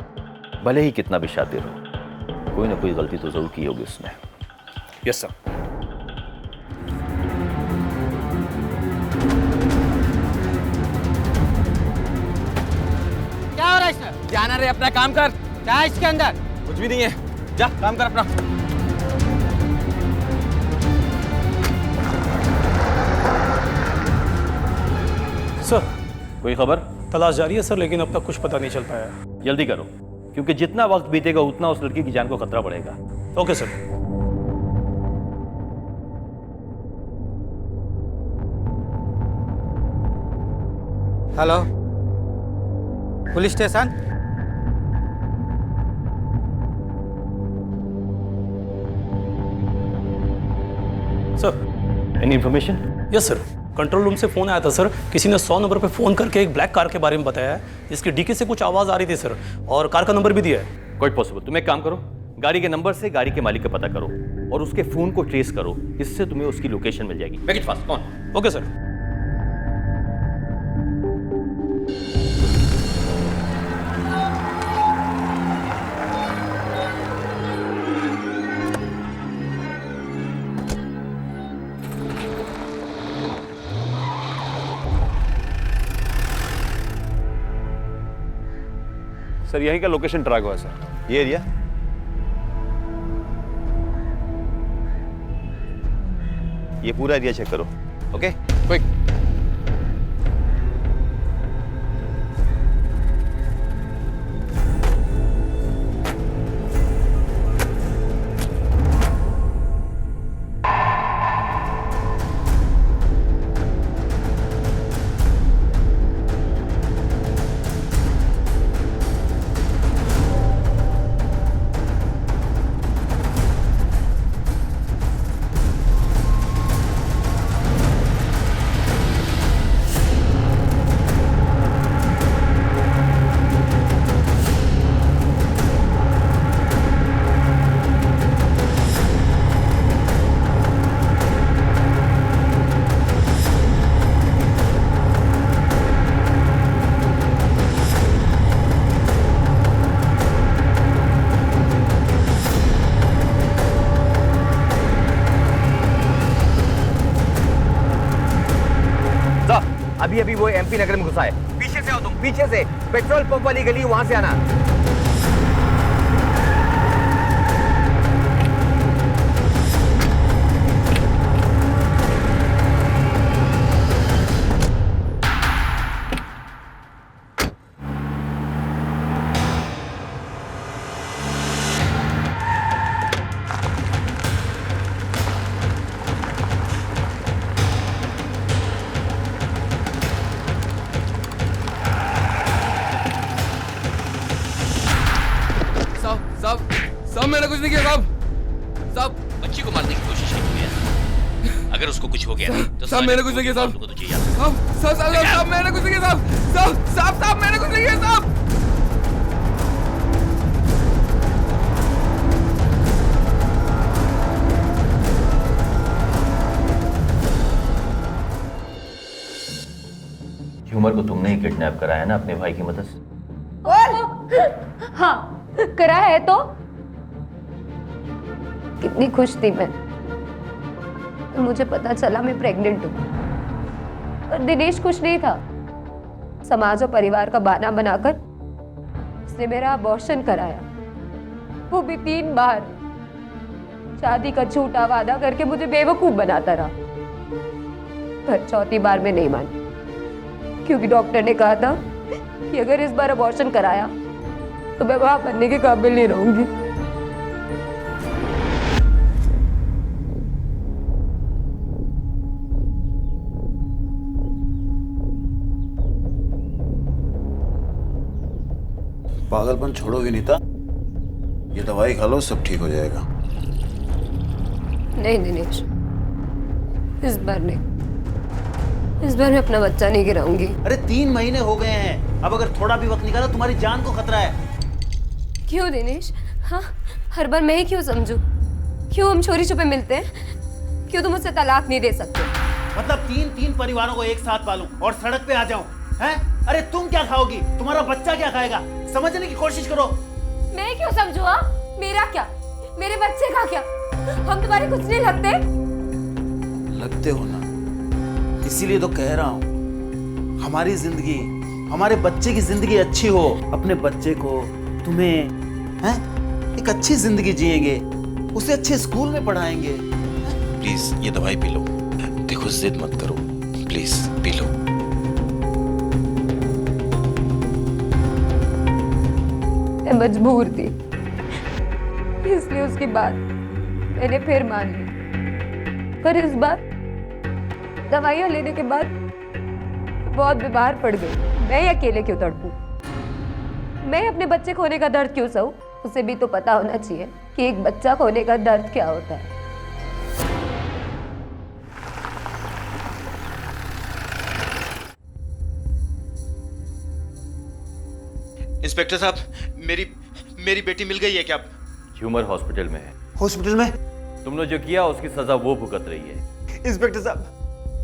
भले ही कितना भी शातिर हो, कोई ना कोई गलती तो जरूर की होगी उसने। Yes sir. क्या हो रहा है इसमें? जाना रे, अपना काम कर। क्या है इसके अंदर? कुछ भी नहीं है, जा काम कर अपना। सर कोई खबर? तलाश जारी है सर, लेकिन अब तक कुछ पता नहीं चल पाया। जल्दी करो, क्योंकि जितना वक्त बीतेगा उतना उस लड़की की जान को खतरा बढ़ेगा। Okay sir. Hello, police station. Sir, any information? Yes sir, control room से फ़ोन आया था सर। किसी ने 100 नंबर पे फ़ोन करके एक ब्लैक कार के बारे में बताया है, जिसकी डिक्की से कुछ आवाज़ आ रही थी सर, और कार का नंबर भी दिया है। Quite possible. तुम एक काम करो, गाड़ी के नंबर से गाड़ी के मालिक का पता करो और उसके फ़ोन को ट्रेस करो, इससे तुम्हें उसकी लोकेशन मिल जाएगी। Make it fast. कौन? Okay sir. सर यहीं का लोकेशन ट्रैक हुआ है सर। ये एरिया? ये पूरा एरिया चेक करो। Okay, quick. अभी अभी वो एमपी नगर में घुसा है। पीछे से आओ तुम, पीछे से। पेट्रोल पंप वाली गली, वहां से आना। साहब मैंने कुछ नहीं किया साहब। बच्ची को मारने की कोशिश की है। अगर उसको कुछ हो गया तो साहब मैंने कुछ नहीं किया साहब। साहब मैंने कुछ नहीं किया साहब। मैंने कुछ नहीं किया साहब। ह्यूमर को तुमने ही किडनैप कराया ना अपने भाई की मदद से? हाँ, करा है। तो कितनी खुश थी मैं तो मुझे पता चला मैं प्रेग्नेंट हूँ। और दिनेश खुश नहीं था। समाज और परिवार का बहाना बनाकर उसने मेरा अबॉर्शन कराया, वो भी 3 बार। शादी का झूठा वादा करके मुझे बेवकूफ बनाता रहा। पर 4थी बार में नहीं मानी, क्योंकि डॉक्टर ने कहा था कि अगर इस बार अबॉर्शन कराया तो मैं वहां बनने के काबिल नहीं रहूंगी। पागलपन छोड़ो विनीता, ये दवाई खा लो, सब ठीक हो जाएगा। नहीं दिनेश, इस बार नहीं। इस बार मैं अपना बच्चा नहीं गिराऊंगी। अरे 3 महीने हो गए हैं, अब अगर थोड़ा भी वक्त निकाला तुम्हारी जान को खतरा है। क्यों दिनेश? हाँ, हर बार मैं ही क्यों समझूं? क्यों हम चोरी छुपे मिलते हैं? क्यों तुम मुझसे तलाक नहीं दे सकते? मतलब 3 परिवारों को एक साथ पालूं और सड़क पे आ जाऊं, हैं? अरे तुम क्या खाओगी, तुम्हारा बच्चा क्या खाएगा? समझने की कोशिश करो। मैं क्यों समझूं? मेरा क्या, मेरे बच्चे का क्या? हम तुम्हारे कुछ नहीं लगते? लगते हो ना, इसीलिए तो कह रहा हूं हमारी जिंदगी, हमारे बच्चे की जिंदगी अच्छी हो। अपने बच्चे को, तुम्हें, हैं, एक अच्छी जिंदगी जिएंगे, उसे अच्छे स्कूल में पढ़ाएंगे। प्लीज ये दवाई पी लो। देखो जिद मत करो, प्लीज पी लो। मैं मजबूर थी, इसलिए उसकी बात मैंने फिर मान ली। पर इस बार दवाइयाँ लेने के बाद बहुत बीमार पड़ गई। मैं अकेले क्यों तड़पूं? मैं अपने बच्चे खोने का दर्द क्यों सहूं? उसे भी तो पता होना चाहिए कि एक बच्चा खोने का दर्द क्या होता है। इंस्पेक्टर साहब, मेरी बेटी मिल गई है क्या? झूमर हॉस्पिटल में है। हॉस्पिटल में? तुमने जो किया उसकी सजा वो भुगत रही है। इंस्पेक्टर साहब,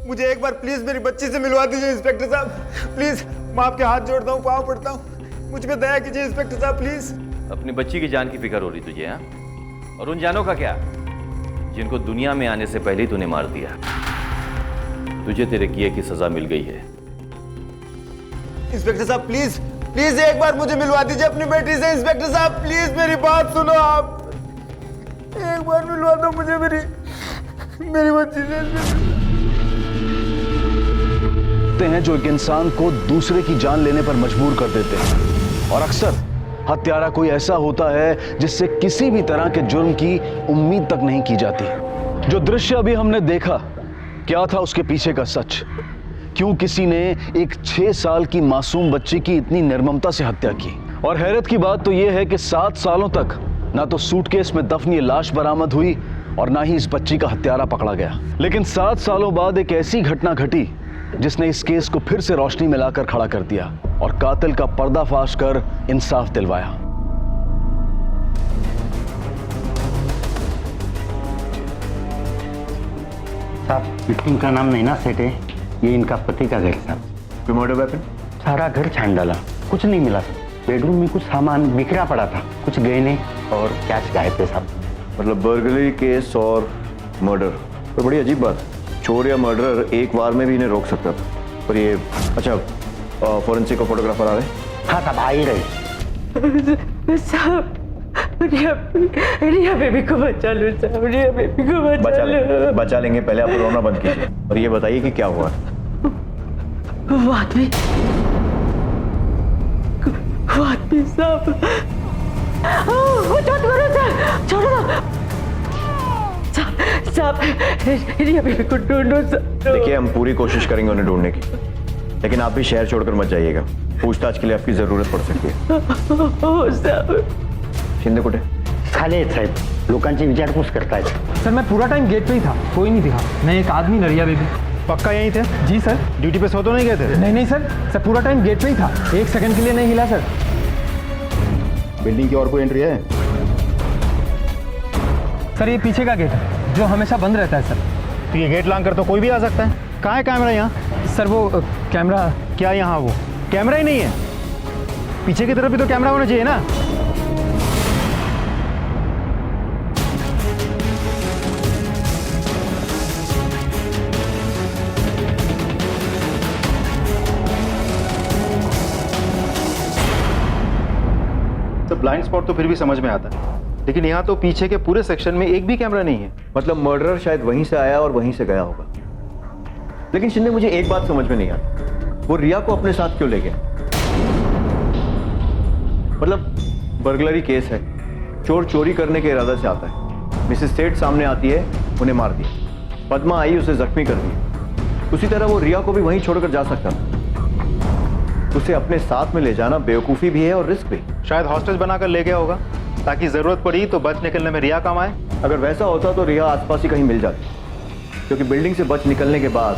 मुझे एक बार प्लीज मेरी बच्ची से मिलवा दीजिए। इंस्पेक्टर साहब प्लीज, मैं आपके हाथ जोड़ता हूँ, पाँव पड़ता हूँ, मुझ पे दया कीजिए इंस्पेक्टर साहब प्लीज। अपनी बच्ची की जान की फिक्र हो रही तुझे? हाँ, और उन जानों का क्या जिनको दुनिया में आने से पहले ही तूने मार दिया? तुझे तेरे किए की सजा मिल गई है। इंस्पेक्टर साहब प्लीज प्लीज एक बार मुझे मिलवा दीजिए अपनी बेटी से। इंस्पेक्टर साहब प्लीज मेरी बात सुनो, आप एक बार मिलवा दो मुझे मेरी बच्ची से। हैं जो एक इंसान को दूसरे की जान लेने पर मजबूर कर देते हैं, और अक्सर हत्यारा कोई ऐसा होता है जिससे किसी भी तरह के जुर्म की उम्मीद तक नहीं की जाती। जो दृश्य अभी हमने देखा, क्या था उसके पीछे का सच? क्यों किसी ने एक 6 साल की मासूम बच्ची की इतनी निर्ममता से हत्या की? और हैरत की बात तो यह है कि 7 सालों तक ना तो सूटकेस में दफनी लाश बरामद हुई और ना ही इस बच्ची का हत्यारा पकड़ा गया। लेकिन 7 सालों बाद एक ऐसी घटना घटी जिसने इस केस को फिर से रोशनी में लाकर खड़ा कर दिया और कातिल का पर्दाफाश कर इंसाफ दिलवाया। साहब, इनका नाम नैना सेठ है, ये इनका पति का घर। साहब, मर्डर वेपन? सारा घर छान डाला, कुछ नहीं मिला। बेडरूम में कुछ सामान बिखरा पड़ा था, कुछ गहने और कैश गायब थे साहब। मतलब बर्गलरी केस और मर्डर, तो बड़ी अजीब बात। चोर या मर्डरर एक बार में भी इन्हें रोक सकता था, पर ये अच्छा फॉरेंसिक का फोटोग्राफर आ रहे? हाँ साहब, आ ही रहे। साहब, रिया बेबी को बचा लो साहब, रिया बेबी को बचा लो। बचा लेंगे, पहले आप रोना बंद कीजिए और ये बताइए कि क्या हुआ? वो आदमी साहब, वो छोड़ करो साहब, छोड़ो साहब, रिया बेबी को ढूंढो साहब। देखिए, हम पूरी कोशिश करेंगे उन्हें ढूंढने की, लेकिन आप भी शहर छोड़कर मत जाइएगा, पूछताछ के लिए आपकी जरूरत पड़ सकती है। शिंदे कुठे? खाली आहेत साहेब, लोकांची विचारपूस करतायत। सर मैं पूरा टाइम गेट पे ही था, कोई नहीं दिखा। मैं एक आदमी न रिया बेबी। पक्का यहीं थे? जी सर। ड्यूटी पे सो तो नहीं गए थे? नहीं सर पूरा टाइम गेट पे ही था, 1 सेकंड के लिए नहीं हिला सर। बिल्डिंग की और कोई एंट्री है? सर ये पीछे का गेट है जो हमेशा बंद रहता है सर। तो ये गेट लांग कर तो कोई भी आ सकता है। कहाँ है कैमरा यहाँ? सर वो कैमरा क्या यहाँ? वो कैमरा ही नहीं है, पीछे की तरफ भी तो कैमरा होना चाहिए ना। ब्लाइंड स्पॉट तो फिर भी समझ में आता है, लेकिन यहाँ तो पीछे के पूरे सेक्शन में एक भी कैमरा नहीं है। मतलब मर्डरर शायद वहीं से आया और वहीं से गया होगा। लेकिन शिंदे, मुझे एक बात समझ में नहीं आती, वो रिया को अपने साथ क्यों ले गया? मतलब बर्गलरी केस है, चोर चोरी करने के इरादा से आता है, मिसेस सेठ सामने आती है, उन्हें मार दिया, पद्मा आई उसे जख्मी कर दिया। उसी तरह वो रिया को भी वहीं छोड़कर जा सकता था। उसे अपने साथ में ले जाना बेवकूफ़ी भी है और रिस्क भी। शायद हॉस्टेज बनाकर ले गया होगा ताकि जरूरत पड़ी तो बच निकलने में रिया काम आए। अगर वैसा होता तो रिया आसपास ही कहीं मिल जाती, क्योंकि बिल्डिंग से बच निकलने के बाद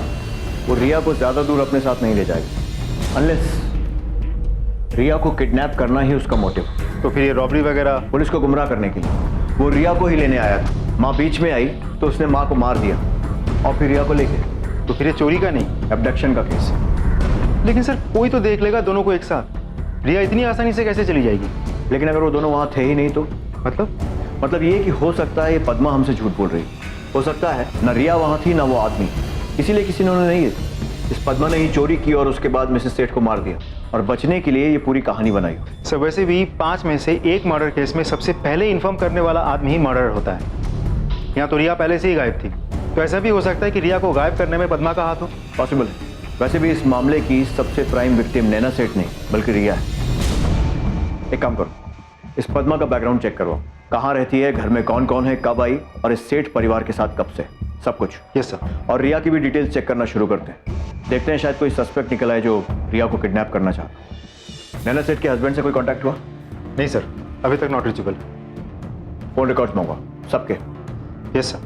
वो रिया को ज्यादा दूर अपने साथ नहीं ले जाएगी, अनलेस रिया को किडनैप करना ही उसका मोटिव। तो फिर ये रॉबरी वगैरह? पुलिस को गुमराह करने के लिए। वो रिया को ही लेने आया था, माँ बीच में आई तो उसने माँ को मार दिया और फिर रिया को ले गया। तो फिर ये चोरी का नहीं, एब्डक्शन का केस। लेकिन सर कोई तो देख लेगा दोनों को एक साथ, रिया इतनी आसानी से कैसे चली जाएगी? लेकिन अगर वो दोनों वहाँ थे ही नहीं तो? मतलब ये कि हो सकता है ये पद्मा हमसे झूठ बोल रही, हो सकता है ना रिया वहाँ थी ना वो आदमी, इसीलिए किसी ने उन्हें नहीं, इस पद्मा ने ही चोरी की और उसके बाद मिसेस सेठ को मार दिया और बचने के लिए ये पूरी कहानी बनाई। सर वैसे भी 5 में से एक मर्डर केस में सबसे पहले इन्फॉर्म करने वाला आदमी ही मर्डर होता है। यहाँ तो रिया पहले से ही गायब थी, तो ऐसा भी हो सकता है कि रिया को गायब करने में पद्मा का हाथ हो। पॉसिबल है। वैसे भी इस मामले की सबसे प्राइम विक्टिम नैना सेठ नहीं बल्कि रिया है। एक काम करो, इस पद्मा का बैकग्राउंड चेक करो, कहाँ रहती है, घर में कौन कौन है, कब आई और इस सेठ परिवार के साथ कब से, सब कुछ। Yes sir. और रिया की भी डिटेल्स चेक करना शुरू करते हैं, देखते हैं शायद कोई सस्पेक्ट निकल आए जो रिया को किडनैप करना चाहता। नैना सेठ के हस्बैंड से कोई कांटेक्ट हुआ? नहीं सर, अभी तक नॉट रीचेबल। फोन रिकॉर्ड्स मंगवा सबके। Yes sir.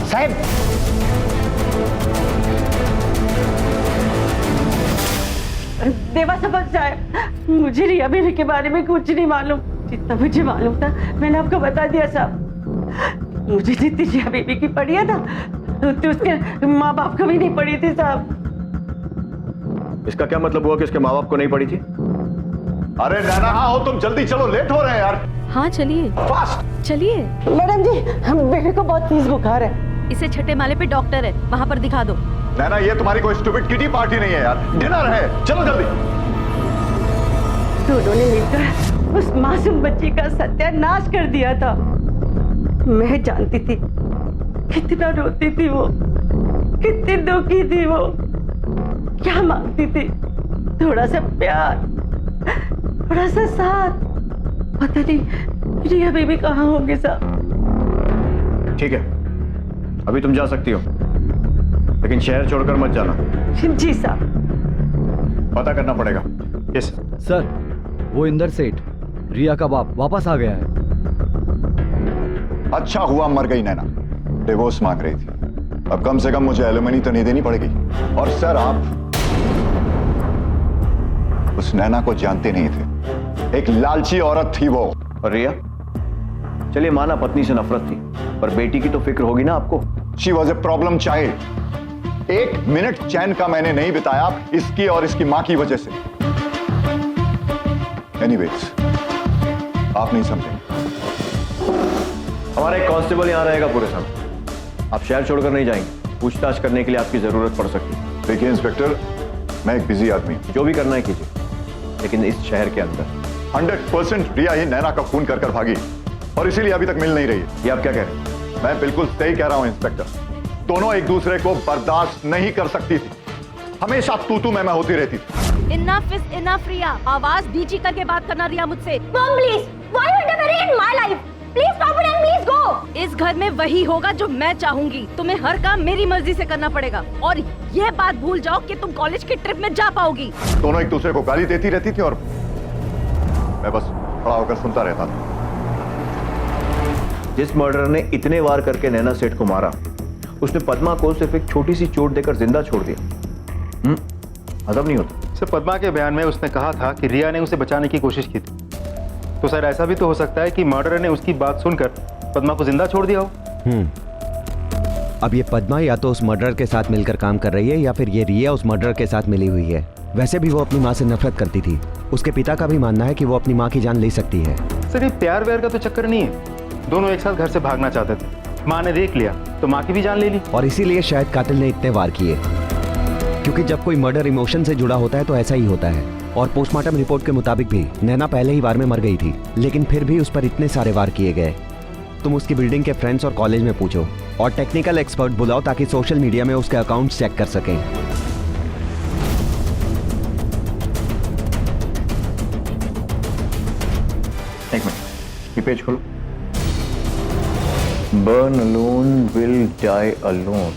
साहब, देवा समझ जाए, मुझे रिया बेबी के बारे में कुछ नहीं मालूम। जितना मुझे मालूम था मैंने आपको बता दिया साहब। मुझे जितनी रिया बेबी की पड़ी है ना, उतनी उसके माँ बाप को भी नहीं पड़ी थी साहब। इसका क्या मतलब हुआ कि उसके माँ बाप को नहीं पड़ी थी? अरे नैना, हाँ हो तुम, जल्दी चलो, लेट हो रहे हैं यार। हाँ चलिए, फास्ट चलिए। मैडम जी, हम बेबी को बहुत तेज बुखार है। इसे छठे माले पे डॉक्टर है, वहाँ पर दिखा दो। नैना, ये तुम्हारी कोई स्टूपिड किटी पार्टी नहीं है यार, डिनर है, चलो जल्दी। दोनों ने मिलकर उस मासूम बच्ची का सत्यानाश कर दिया था। मैं जानती थी कितना रोती थी वो, कितनी दुखी थी वो, क्या मांगती थी, थोड़ा सा प्यार, थोड़ा सा साथ। पता नहीं रिया बेबी कहाँ होगी साहब। ठीक है, अभी तुम जा सकती हो, लेकिन शहर छोड़कर मत जाना। जी साहब। पता करना पड़ेगा। यस सर, वो इंदर सेठ, रिया का बाप, वापस आ गया है। अच्छा हुआ मर गई नैना, डिवोर्स मांग रही थी, अब कम से कम मुझे एलिमनी तो नहीं देनी पड़ेगी। और सर, आप उस नैना को जानते नहीं थे, एक लालची औरत थी वो। और रिया? चलिए माना पत्नी से नफरत थी, पर बेटी की तो फिक्र होगी ना आपको। She was a problem child. 1 minute चैन का मैंने नहीं बिताया इसकी और इसकी मां की वजह से। एनीवेज, आप नहीं समझेंगे। हमारा एक कांस्टेबल यहाँ रहेगा पूरे समय, आप शहर छोड़कर नहीं जाएंगे, पूछताछ करने के लिए आपकी जरूरत पड़ सकती है। देखिए इंस्पेक्टर, मैं एक बिजी आदमी हूं, जो भी करना है कीजिए, लेकिन इस शहर के अंदर। 100% रिया ही नैना का खून कर भागी और इसीलिए अभी तक मिल नहीं रही है। ये आप क्या कह रहे हैं? मैं बिल्कुल सही कह रहा हूं इंस्पेक्टर, दोनों एक दूसरे को बर्दाश्त नहीं कर सकती थी, हमेशा तू मैं होती रहती थी। इनफ इज इनफ रिया, आवाज डीजी करके बात करना रिया मुझसे। Mom please, why you interfering in my life? Please stop it and please go. इस घर में वही होगा जो मैं चाहूंगी, तुम्हें हर काम मेरी मर्जी से करना पड़ेगा। और ये बात भूल जाओ कि तुम कॉलेज की ट्रिप में जा पाओगी। दोनों एक दूसरे को गाली देती रहती थी और मैं बस खड़ा होकर सुनता रहता था। जिस मर्डरर ने इतने वार करके नैना सेठ को मारा, उसने पद्मा को सिर्फ एक छोटी सी चोट देकर जिंदा छोड़ दिया। हजम नहीं होता। सर, पद्मा के बयान में उसने कहा था कि रिया ने उसे बचाने की कोशिश की थी, तो सर ऐसा भी तो हो सकता है कि मर्डरर ने उसकी बात सुनकर पद्मा को जिंदा छोड़ दिया हो। अब ये पद्मा या तो उस मर्डरर के साथ मिलकर काम कर रही है या फिर ये रिया उस मर्डरर के साथ मिली हुई है। वैसे भी वो अपनी माँ से नफरत करती थी, उसके पिता का भी मानना है कि वो अपनी माँ की जान ले सकती है। सर, ये प्यार व्यार का तो चक्कर नहीं है, दोनों एक साथ घर से भागना चाहते थे, माँ ने देख लिया तो माँ की भी जान ले ली। और इसीलिए शायद कातिल ने इतने वार किए, क्योंकि जब कोई मर्डर इमोशन से जुड़ा होता है तो ऐसा ही होता है। और पोस्टमार्टम रिपोर्ट के मुताबिक भी नैना पहले ही वार में मर गई थी, लेकिन फिर भी उस पर इतने सारे वार किए गए। तुम उसकी बिल्डिंग के फ्रेंड्स और कॉलेज में पूछो, और टेक्निकल एक्सपर्ट बुलाओ ताकि सोशल मीडिया में उसके अकाउंट चेक कर सकें। एक मिनट, ये पेज खोलो। Born alone will die alone,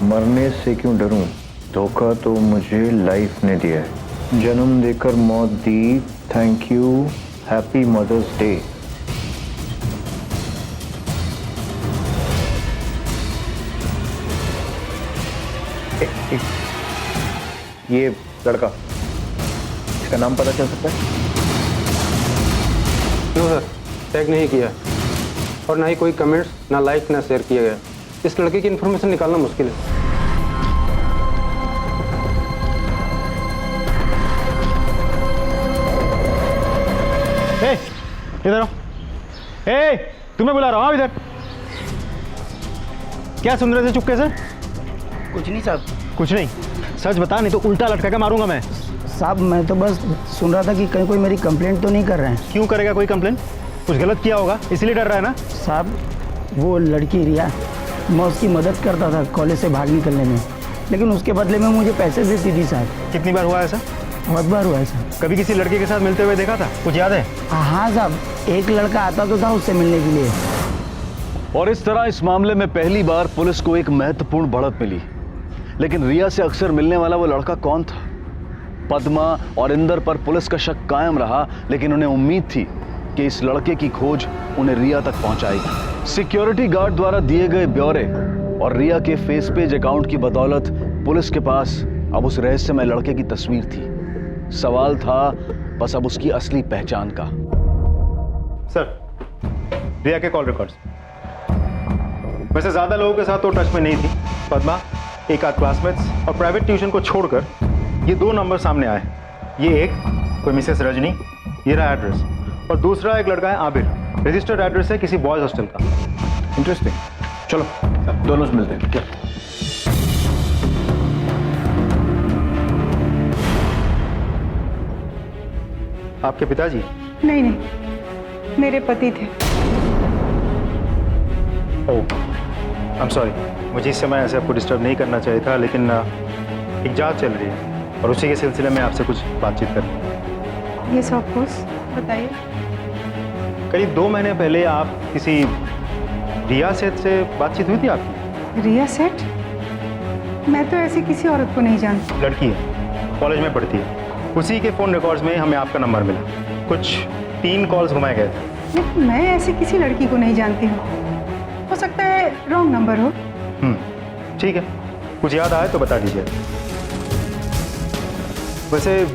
मरने से क्यों डरूं, धोखा तो मुझे लाइफ ने दिया है, जन्म देकर मौत दी, thank you, happy mother's day. ये लड़का, इसका नाम पता चल सकता है? नो सर, टैग नहीं किया और ना ही कोई कमेंट्स, ना लाइक, ना शेयर किया गया। इस लड़के की इन्फॉर्मेशन निकालना मुश्किल है। इधर आओ। ए, तुम्हें बुला रहा हूँ इधर। क्या सुन रहे थे चुपके से? कुछ नहीं साहब। कुछ नहीं? सच बता, नहीं तो उल्टा लटका के मारूंगा मैं। साहब मैं तो बस सुन रहा था कि कहीं कोई मेरी कंप्लेंट तो नहीं कर रहे हैं। क्यों करेगा कोई कंप्लेंट? कुछ गलत किया होगा इसलिए डर रहा है ना? साहब वो लड़की रिया, मैं उसकी मदद करता था कॉलेज से बाहर निकलने में, लेकिन उसके बदले में मुझे पैसे देती थी साहब। कितनी बार हुआ ऐसा? बहुत बार हुआ है साहब। कभी किसी लड़के के साथ मिलते हुए देखा था? कुछ याद है? हाँ साहब, एक लड़का आता तो था उससे मिलने के लिए। और इस तरह इस मामले में पहली बार पुलिस को एक महत्वपूर्ण बढ़त मिली। लेकिन रिया से अक्सर मिलने वाला वो लड़का कौन था? पद्मा और इंदर पर पुलिस का शक कायम रहा, लेकिन उन्हें उम्मीद थी कि इस लड़के की खोज उन्हें रिया तक पहुंचाएगी। सिक्योरिटी गार्ड द्वारा दिए गए ब्यौरे और रिया के फेस पेज अकाउंट की बदौलत पुलिस के पास अब उस रहस्यमय लड़के की तस्वीर थी। सवाल था बस अब उसकी असली पहचान का। सर, रिया के कॉल रिकॉर्ड्स। वैसे ज्यादा लोगों के साथ तो टच में नहीं थी। पद्मा, एक आध क्लासमेट्स और प्राइवेट ट्यूशन को छोड़कर ये 2 नंबर सामने आए। ये एक कोई मिसेस रजनी, ये रहा एड्रेस, और दूसरा एक लड़का है आबिर, रजिस्टर्ड एड्रेस है किसी बॉयज हॉस्टल का। इंटरेस्टिंग। चलो दोनों से मिलते हैं। आपके पिताजी? नहीं नहीं, मेरे पति थे। ओह, आई एम सॉरी, मुझे इस समय ऐसे आपको डिस्टर्ब नहीं करना चाहिए था, लेकिन एक जांच चल रही है और उसी के सिलसिले में आपसे कुछ बातचीत करनी है। ये सब कुछ बताइए। करीब 2 महीने पहले आप किसी रिया सेठ से बातचीत हुई थी आपकी? रिया सेठ? मैं तो ऐसी किसी औरत को नहीं जानती। लड़की है, कॉलेज में पढ़ती है। उसी के फ़ोन रिकॉर्ड्स में हमें आपका नंबर मिला। कुछ 3 कॉल्स घुमाए गए थे। लेकिन मैं ऐसी किसी लड़की को नहीं जानती हूँ। हो सकता है रॉन्ग नंबर हो। ठीक है, कुछ याद आए तो बता दीजिए। वैसे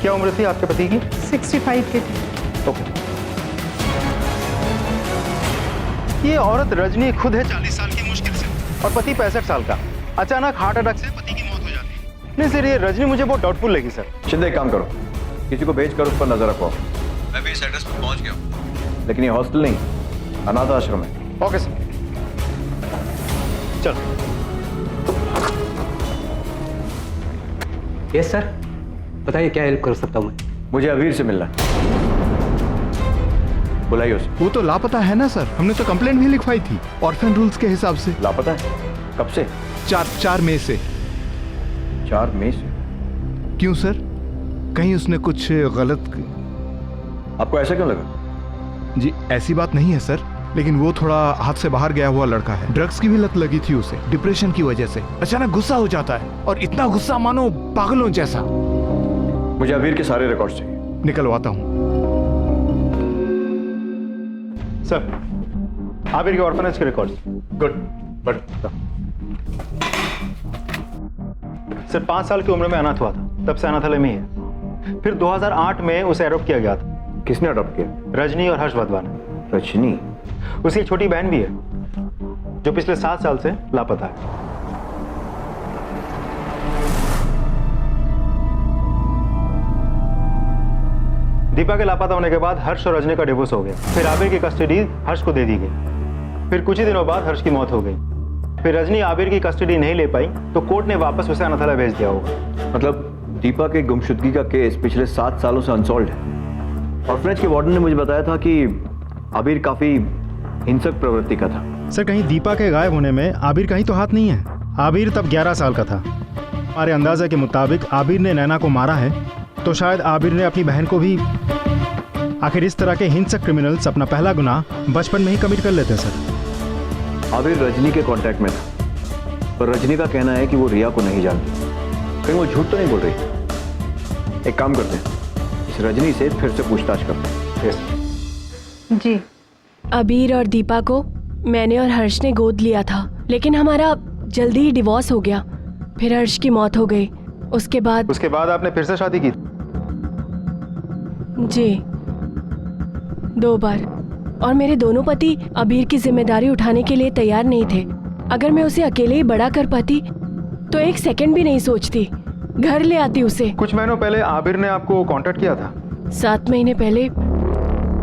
क्या उम्र थी आपके पति की? 65 के थे। ओके। ये औरत रजनी खुद है 40 साल की मुश्किल से, और पति 65 साल का। अचानक हार्ट अटैक से पति की मौत हो जाती है। नहीं सर, ये रजनी मुझे बहुत डाउटफुल लगी सर। शिंदे, एक काम करो, किसी को भेज कर उस पर नजर रखो। मैं भी इस एड्रेस पर पहुंच गया हूँ। लेकिन ये हॉस्टल नहीं, अनाथ आश्रम है। ओके सर, चलो। यस सर, बताइए क्या हेल्प कर सकता हूँ मैं? मुझे अबीर से मिलना है, बुलाइए उसे। वो तो लापता है ना सर, हमने तो कंप्लेंट भी लिखवाई थी ऑर्फन रूल्स के हिसाब से। लापता है? कब से? 4 मई से। 4 मई से? क्यों सर, कहीं उसने कुछ गलत? आपको ऐसा क्यों लगा? जी ऐसी बात नहीं है सर, लेकिन वो थोड़ा हाथ से बाहर गया हुआ लड़का है। ड्रग्स की भी लत लगी थी उसे, डिप्रेशन की वजह से। अचानक गुस्सा हो जाता है, और इतना गुस्सा मानो पागलों जैसा। मुझे अबीर के सारे रिकॉर्ड्स चाहिए। निकलवाता हूँ सर। आबिर के ऑर्फनेज के रिकॉर्ड्स। गुड, बट सर 5 साल की उम्र में अनाथ हुआ था, तब से अनाथालय में ही है। फिर 2008 में उसे अडॉप्ट किया गया था। किसने अडॉप्ट किया? रजनी और हर्ष वाधवा ने। रजनी? उसकी एक छोटी बहन भी है जो पिछले 7 साल से लापता है। दीपा के लापता होने के बाद हर्ष और रजनी का डिवोर्स हो गया। फिर आबिर की कस्टडी हर्ष को दे दी गई। फिर कुछ ही दिनों बाद हर्ष की मौत हो गई। फिर रजनी आबिर की कस्टडी नहीं ले पाई तो कोर्ट ने वापस उसे अनाथालय भेज दिया होगा। मतलब दीपा के गुमशुदगी का केस पिछले 7 सालों से अनसॉल्व्ड है। ऑर्फनेज के वार्डन ने मुझे बताया था कि आबिर काफी हिंसक प्रवृत्ति का था। सर कहीं दीपा के गायब होने में आबिर का ही तो हाथ नहीं है। आबिर तब 11 साल का था। हमारे अंदाजा के मुताबिक आबिर ने नैना को मारा है, तो शायद आबिर ने अपनी बहन को भी। आखिर इस तरह के हिंसक क्रिमिनल्स अपना पहला गुनाह बचपन में ही कमिट कर लेते हैं सर। आबिर रजनी के कांटेक्ट में था, पर रजनी का कहना है कि वो रिया को नहीं जानती। कहीं वो झूठ तो नहीं बोल रही? एक काम करते हैं, इस रजनी से फिर से पूछताछ करते हैं। जी। अबीर और दीपा को मैंने और हर्ष ने गोद लिया था, लेकिन हमारा जल्दी ही डिवोर्स हो गया। फिर हर्ष की मौत हो गई। उसके बाद आपने फिर से शादी की? जी, 2 बार। और मेरे दोनों पति अबीर की जिम्मेदारी उठाने के लिए तैयार नहीं थे। अगर मैं उसे अकेले ही बड़ा कर पाती तो 1 सेकंड भी नहीं सोचती, घर ले आती उसे। कुछ महीनों पहले आबिर ने आपको कांटेक्ट किया था? 7 महीने पहले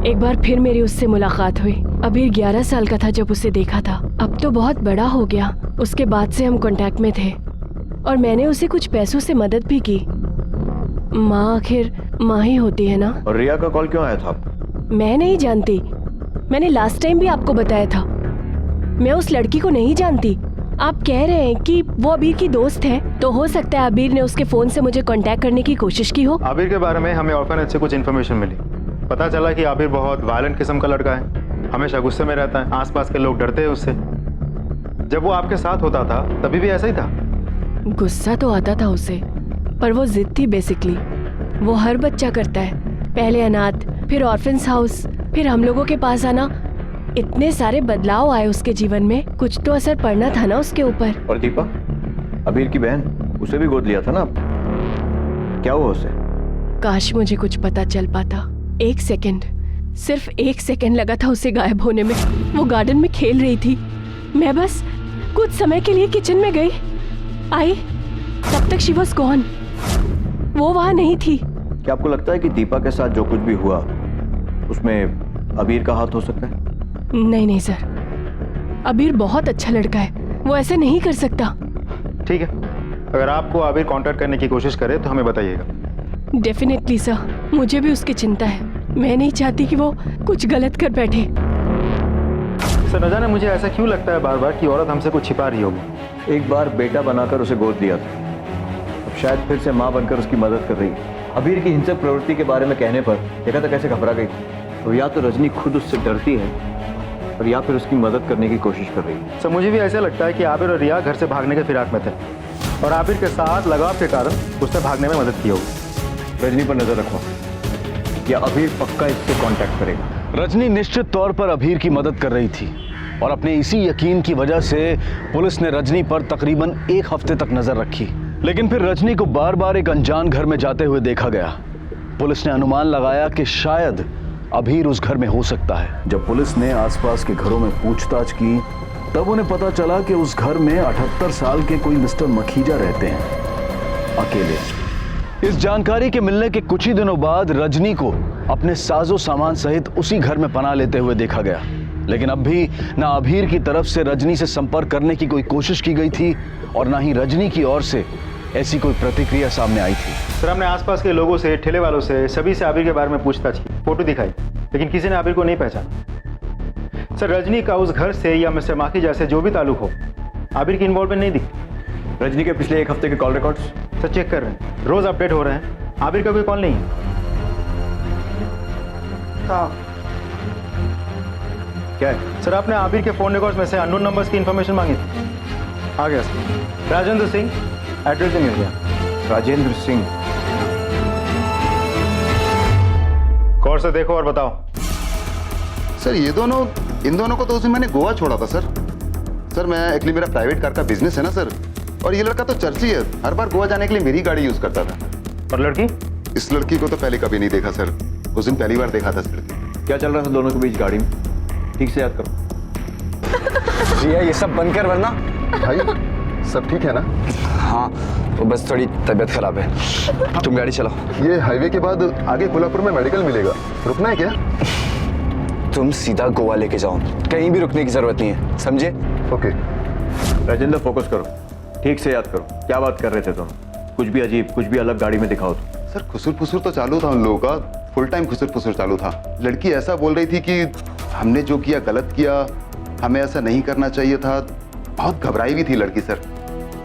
एक बार फिर मेरी उससे मुलाकात हुई। अबीर 11 साल का था जब उसे देखा था। अब तो बहुत बड़ा हो गया। उसके बाद से हम कांटेक्ट में थे और मैंने उसे कुछ पैसों से मदद भी की। माँ आखिर माँ ही होती है ना। और रिया का कॉल क्यों आया था आपको? मैं नहीं जानती, मैंने लास्ट टाइम भी आपको बताया था, मैं उस लड़की को नहीं जानती। आप कह रहे हैं कि वो अबीर की दोस्त है, तो हो सकता है अबीर ने उसके फोन से मुझे कांटेक्ट करने की कोशिश की हो। आबिर के बारे में हमें ऑर्फनेज से कुछ इन्फॉर्मेशन मिली। पता चला कि आबिर बहुत वायलेंट किस्म का लड़का है, हमेशा गुस्से में रहता है, आसपास के लोग डरते हैं उससे। जब वो आपके साथ होता था तभी भी ऐसा ही था? गुस्सा तो आता था उसे, पर वो जिद थी बेसिकली। वो हर बच्चा करता है, पहले अनाथ, फिर ऑर्फन्स हाउस, फिर हम लोगों के पास आना। इतने सारे बदलाव आए उसके जीवन में, कुछ तो असर पड़ना था ना उसके ऊपर। और दीपा, अबीर की बहन, उसे भी गोद लिया था ना? क्या हुआ उसे? काश मुझे कुछ पता चल पाता। 1 सेकंड, सिर्फ 1 सेकंड लगा था उसे गायब होने में। वो गार्डन में खेल रही थी, मैं बस कुछ समय के लिए किचन में गई, आई, तब तक शी वॉज गॉन। वो वहां नहीं थी। क्या आपको लगता है कि दीपा के साथ जो कुछ भी हुआ उसमें अबीर का हाथ हो सकता है? नहीं नहीं सर, अबीर बहुत अच्छा लड़का है, वो ऐसे नहीं कर सकता। ठीक है, अगर आपको आबिर कांटेक्ट करने की कोशिश करे तो हमें बताइएगा। डेफिनेटली सर, मुझे भी उसकी चिंता है। मैं नहीं चाहती कि वो कुछ गलत कर बैठे। सर, न जाने मुझे ऐसा क्यों लगता है बार बार कि औरत हमसे कुछ छिपा रही होगी। एक बार बेटा बनाकर उसे गोद लिया था, अब शायद फिर से माँ बनकर उसकी मदद कर रही है। अबीर की हिंसक प्रवृत्ति के बारे में कहने पर देखा था कैसे घबरा गई। तो या तो रजनी खुद उससे डरती है और या फिर उसकी मदद करने की कोशिश कर रही है। सर, मुझे भी ऐसा लगता है कि आबिर और रिया घर से भागने के फिराक में थे और आबिर के साथ लगाव के कारण उसने भागने में मदद की होगी। रजनी पर नजर रखो, या अबीर पक्का इससे कांटेक्ट करेगा। रजनी निश्चित तौर पर अबीर की मदद कर रही थी और अपने इसी यकीन की वजह से पुलिस ने रजनी पर तकरीबन 1 हफ्ते तक नजर रखी। लेकिन फिर रजनी को बार बार एक अनजान घर में जाते हुए देखा गया। पुलिस ने अनुमान लगाया कि शायद अबीर उस घर में हो सकता है। जब पुलिस ने आसपास के घरों में पूछताछ की तब उन्हें पता चला कि उस घर में 78 साल के कोई मिस्टर मखीजा रहते हैं, अकेले। इस जानकारी के मिलने के कुछ ही दिनों बाद रजनी को अपने साजो सामान सहित उसी घर में पनाह लेते हुए देखा गया। लेकिन अब भी ना अबीर की तरफ से रजनी से संपर्क करने की कोई कोशिश की गई थी और ना ही रजनी की ओर से ऐसी कोई प्रतिक्रिया सामने आई थी। सर, हमने आसपास के लोगों से, ठेले वालों से, सभी से आबिर के बारे में पूछताछ की, फोटो दिखाई, लेकिन किसी ने आबिर को नहीं पहचाना। सर, रजनी का उस घर से या मिस्टर माखीजा से जो भी ताल्लुक हो, आबिर की इन्वॉल्वमेंट नहीं दिखी। रजनी के पिछले 1 हफ्ते के कॉल रिकॉर्ड्स सर चेक कर रहे हैं, रोज अपडेट हो रहे हैं, आबिर का कोई कॉल नहीं है। क्या है सर? आपने आबिर के फोन रिकॉर्ड्स में से अननोन नंबर्स की इंफॉर्मेशन मांगी थी। आ गया सर। राजेंद्र सिंह, एड्रेस मिल गया। राजेंद्र सिंह, गौर से देखो और बताओ। सर, इन दोनों को तो उस दिन मैंने गोवा छोड़ा था सर। सर, मैं एक्चुअली मेरा प्राइवेट कार का बिजनेस है ना सर, और ये लड़का तो चर्ची है, हर बार गोवा जाने के लिए मेरी गाड़ी यूज करता था। और लड़की? इस लड़की को तो पहले कभी नहीं देखा सर, उस दिन पहली बार देखा था सर। क्या चल रहा था दोनों के बीच गाड़ी में? ठीक से याद करो। रिया, ये सब बंद कर, वरना भाई सब ठीक है ना? हाँ, वो बस थोड़ी तबीयत खराब है। तुम गाड़ी चलाओ। ये हाईवे के बाद आगे कोल्हापुर में मेडिकल मिलेगा, रुकना है क्या? तुम सीधा गोवा लेके जाओ, कहीं भी रुकने की जरूरत नहीं है, समझे? ओके। राजेंद्र, फोकस करो, ठीक से याद करो, क्या बात कर रहे थे तुम? कुछ भी अजीब, कुछ भी अलग गाड़ी में दिखाओ तो। सर, खुसुर फुसुर तो चालू था उन लोगों का, फुल टाइम खुसुर फुसुर चालू था। लड़की ऐसा बोल रही थी कि हमने जो किया गलत किया, हमें ऐसा नहीं करना चाहिए था। बहुत घबराई भी थी लड़की सर,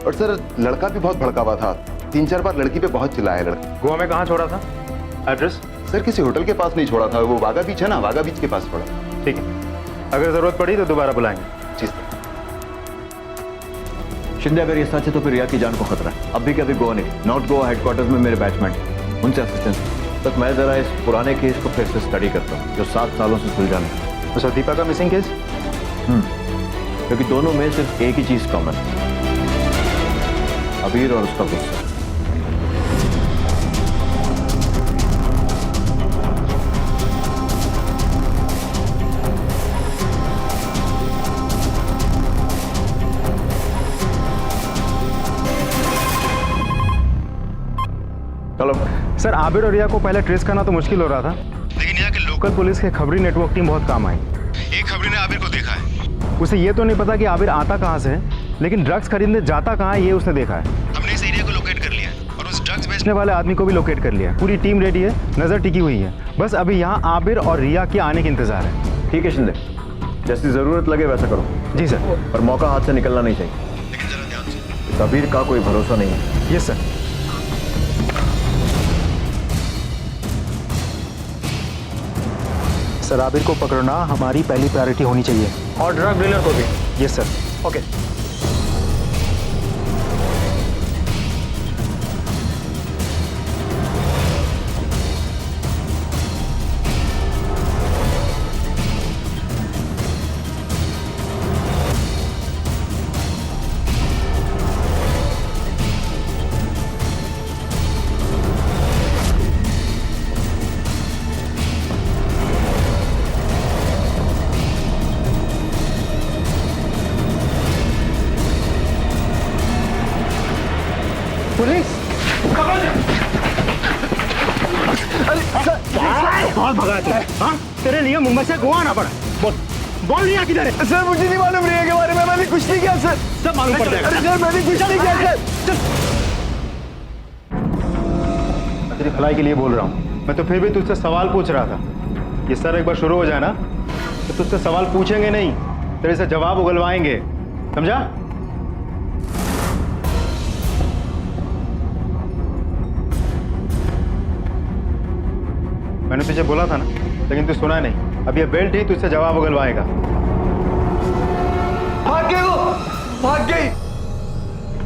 और सर लड़का भी बहुत भड़का हुआ था। 3-4 बार लड़की पे बहुत चिल्लाया लड़का। गोवा में कहाँ छोड़ा था? एड्रेस? सर, किसी होटल के पास नहीं छोड़ा था, वो वागा बीच है ना, वागा बीच के पास छोड़ा। ठीक है, अगर जरूरत पड़ी तो दोबारा बुलाएंगे। जी सर। शिंदे, अगर ये सच है तो फिर रिया की जान को खतरा है। अभी के अभी गोवा नहीं, नॉर्थ गोवा हेडक्वार्टर्स में मेरे बैचमेंट, उनसे असिस्टेंस तक मैं जरा इस पुराने केस को फिर से स्टडी करता हूँ जो 7 सालों से सुलझा नहीं। तो दीपा का मिसिंग केस? क्योंकि दोनों में सिर्फ एक ही चीज कॉमन है, अबीर और उसका गुस्सा। चलो सर, आबिर और रिया को पहले ट्रेस करना तो मुश्किल हो रहा था, लेकिन यहाँ के लोकल पुलिस के खबरी नेटवर्क टीम बहुत काम आई। एक खबरी ने आबिर को देखा है, उसे ये तो नहीं पता कि आबिर आता कहाँ से है, लेकिन ड्रग्स खरीदने जाता कहाँ है ये उसने देखा है। हमने इस एरिया को लोकेट कर लिया है और उस ड्रग्स बेचने वाले आदमी को भी लोकेट कर लिया है। पूरी टीम रेडी है, नजर टिकी हुई है, बस अभी यहाँ आबिर और रिया के आने की इंतजार है। ठीक है शिंदे, जैसी जरूरत लगे वैसा करो। जी सर। पर मौका हाथ से निकलना नहीं चाहिए। लेकिन जरा ध्यान से, कबीर का कोई भरोसा नहीं है। Yes sir. सर आबिर को पकड़ना हमारी पहली प्रायोरिटी होनी चाहिए, और ड्रग डीलर को भी। Yes sir. ओके। पुलिस कौन भगा तू? हाँ? तेरे लिए मुंबई से गोवा आना पड़ा। बोल रिया किधर है? सर मुझे नहीं मालूम रिया के बारे में, मैंने कुछ नहीं किया सर। सब मालूम पड़ जाएगा। अरे सर मैंने कुछ नहीं किया सर। मैं तेरी भलाई के लिए बोल रहा हूँ। मैं तो फिर भी तुझसे सवाल पूछ रहा था। ये सर एक बार शुरू हो जाए ना तो तुझसे सवाल पूछेंगे नहीं, तेरे से जवाब उगलवाएंगे, समझा? मैंने तुझे बोला था ना, लेकिन तू सुना नहीं। अब ये बेल्ट ही तुझसे जवाब उगलवाएगा। भाग गई वो, भाग गई।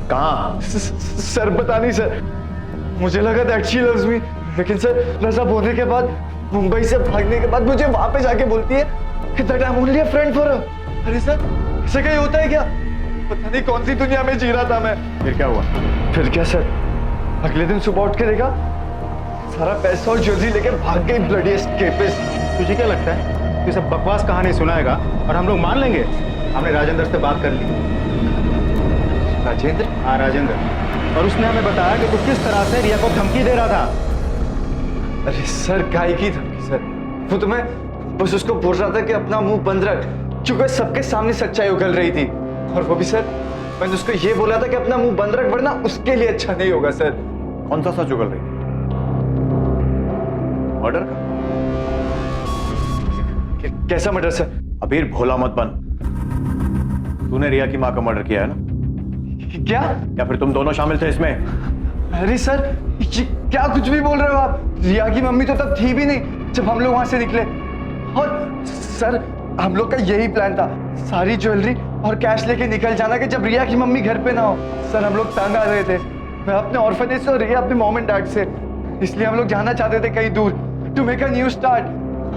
कहाँ? सर पता नहीं सर, मुझे लगा दैट शी लव्स मी, लेकिन सर नशा होने के बाद, मुंबई से भागने के बाद मुझे वहां पे जाके बोलती है that I am only a friend for her. अरे सर ऐसा कहीं होता है क्या? पता नहीं कौन सी दुनिया में जी रहा था मैं। फिर क्या हुआ? फिर क्या सर, अगले दिन सुबह उठ के देखा सारा पैसा और ज्वेलरी लेके भाग गई ब्लडी एस्केपिस्ट। तुझे क्या लगता है तू सब बकवास कहानी सुनाएगा और हम लोग मान लेंगे? हमने राजेंद्र से बात कर ली। राजेंद्र? हाँ राजेंद्र, और उसने हमें बताया कि तू किस तरह से रिया को धमकी दे रहा था। अरे सर काय की धमकी सर? वो तो मैं बस उसको बोल रहा था कि अपना मुंह बंद रख, क्योंकि सबके सामने सच्चाई उगल रही थी। और वो भी सर मैंने उसको ये बोला था कि अपना मुंह बंद रख, वरना उसके लिए अच्छा नहीं होगा सर। कौन सा सच उगल रही थी? मर्डर का? कैसा मर्डर सर? अबीर भोला मत बन। तूने रिया की मां का मर्डर किया है ना? क्या? या फिर तुम दोनों शामिल थे इसमें? अरे सर ये क्या कुछ भी बोल रहे हो आप? रिया की मम्मी तो तब थी भी नहीं जब हम लोग वहां से निकले। और सर हम लोग का यही प्लान था, सारी ज्वेलरी और कैश लेके निकल जाना कि जब रिया की मम्मी घर पे ना हो। सर हम लोग तंग आ रहे थे, मैं अपने ऑर्फनेज से और रिया अपने मॉम एंड डैड से, इसलिए हम लोग जाना चाहते थे कहीं दूर to make a new start.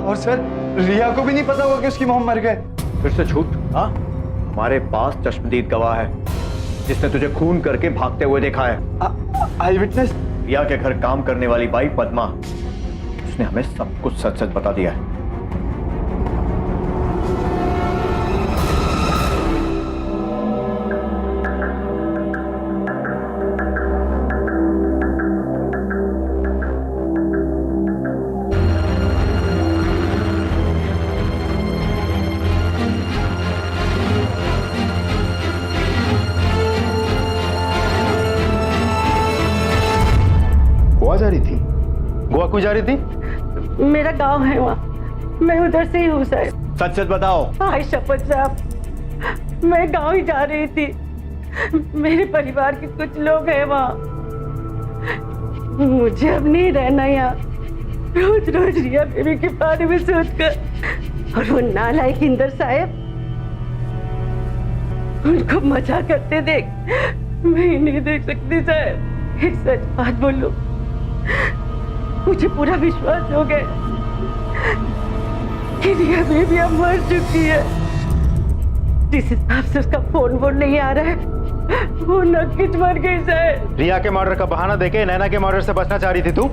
और सर रिया को भी नहीं पता होगा कि उसकी मॉम मर गए। फिर से झूठ? हाँ, हमारे पास चश्मदीद गवाह है जिसने तुझे खून करके भागते हुए देखा है। आई विटनेस? रिया के घर काम करने वाली बाई पद्मा, उसने हमें सब कुछ सच सच बता दिया है। गोवा जा रही थी? गोवा क्यों जा रही थी? मेरा गांव है वहाँ, मैं उधर से ही हूँ सर। सच सच बताओ। हाय शपथ साहब, मैं गांव ही जा रही थी। मेरे परिवार के कुछ लोग हैं वहाँ, मुझे अब नहीं रहना यहाँ। रोज रोज रिया बेबी के बारे में सोचकर, और वो नालायक इंदर साहब, उनको मजा करते देख मैं नहीं देख सकती साहब। एक सच बात बोलूं, मुझे पूरा विश्वास हो गया कि रिया बेबी अब मर चुकी है। जिस हिसाब से उसका फोन नहीं आ रहा है, वो नक्कीच मर गई साहब। रिया के मर्डर का बहाना देके नैना के मर्डर से बचना चाह रही थी तू?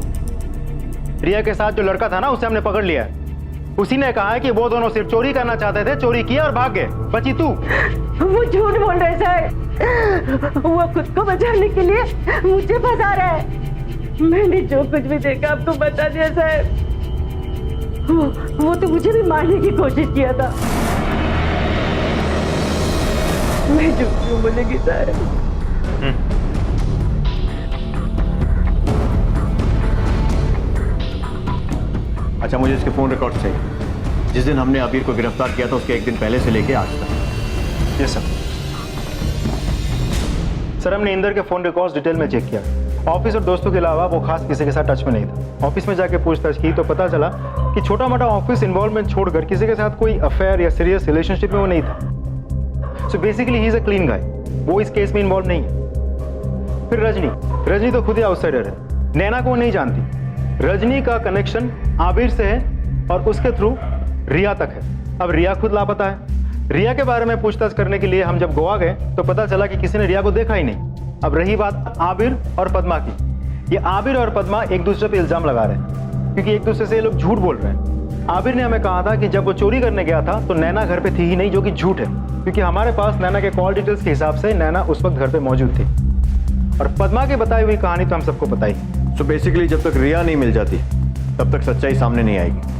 रिया के साथ जो लड़का था ना, उसे हमने पकड़ लिया है। उसी ने कहा है कि वो दोनों सिर्फ चोरी करना चाहते थे, चोरी किया और भाग गए। बची तू। वो झूठ बोल रहे साहब, वो खुद को बचाने के लिए मुझे फंसा रहा है। मैंने जो कुछ भी देखा आपको बता दिया साहब। वो तो मुझे भी मारने की कोशिश किया था। मैं झूठ क्यों बोलेगी साहब? अच्छा मुझे इसके फोन रिकॉर्ड चाहिए। जिस दिन हमने अबीर को गिरफ्तार किया था उसके एक दिन पहले से लेके आज तक। Yes sir. सर हमने इंदर के फोन रिकॉर्ड्स डिटेल में चेक किया। ऑफिस और दोस्तों के अलावा वो खास किसी के साथ टच में नहीं था। ऑफिस में जाके पूछताछ की तो पता चला कि छोटा मोटा ऑफिस इन्वॉल्वमेंट छोड़कर किसी के साथ कोई अफेयर या सीरियस रिलेशनशिप में वो नहीं था। So basically he is a clean guy. वो इस केस में इन्वॉल्व नहीं है। फिर रजनी तो खुद ही आउटसाइडर है, नैना को वो नहीं जानती। रजनी का कनेक्शन आबिर से है और उसके थ्रू रिया तक है। अब रिया खुद लापता है। रिया के बारे में पूछताछ करने के लिए हम जब गोवा गए तो पता चला कि किसी ने रिया को देखा ही नहीं। अब रही बात आबिर और पद्मा की, ये आबिर और पद्मा एक दूसरे पे इल्जाम लगा रहे हैं क्योंकि एक दूसरे से ये लोग झूठ बोल रहे हैं। आबिर ने हमें कहा था कि जब वो चोरी करने गया था तो नैना घर पे थी ही नहीं, जो कि झूठ है क्योंकि हमारे पास नैना के कॉल डिटेल्स के हिसाब से नैना उस वक्त घर पे मौजूद थी। और पद्मा की बताई हुई कहानी तो हम सबको पता ही। सो बेसिकली जब तक रिया नहीं मिल जाती तब तक सच्चाई सामने नहीं आएगी।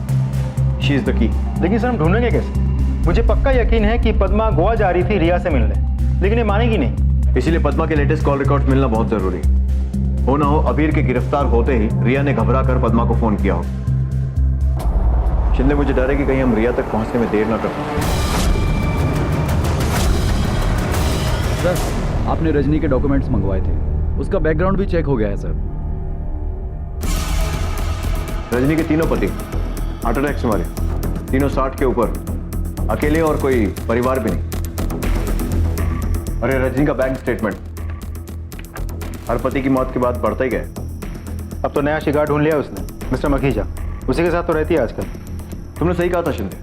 She is the key. लेकिन सर हम ढूंढेंगे कैसे? मुझे पक्का यकीन है कि पद्मा गोवा जा रही थी रिया से मिलने, लेकिन ये मानेगी नहीं। इसीलिए पद्मा के लेटेस्ट कॉल रिकॉर्ड्स मिलना बहुत जरूरी है। हो ना हो अबीर के गिरफ्तार होते ही रिया ने घबरा कर पद्मा को फोन किया हो। शिंदे मुझे डर है कि कहीं हम रिया तक पहुंचने में देर ना कर पाए। सर आपने रजनी के डॉक्यूमेंट्स मंगवाए थे, उसका बैकग्राउंड भी चेक हो गया है सर। रजनी के तीनों पति हार्ट अटैक से मरे, तीनों 60 के ऊपर, अकेले और कोई परिवार भी नहीं। अरे रजनी का बैंक स्टेटमेंट हर पति की मौत के बाद बढ़ता ही गया। अब तो नया शिकार ढूंढ लिया उसने, मिस्टर मखीजा। उसी के साथ तो रहती है आजकल। तुमने सही कहा था शिंदे,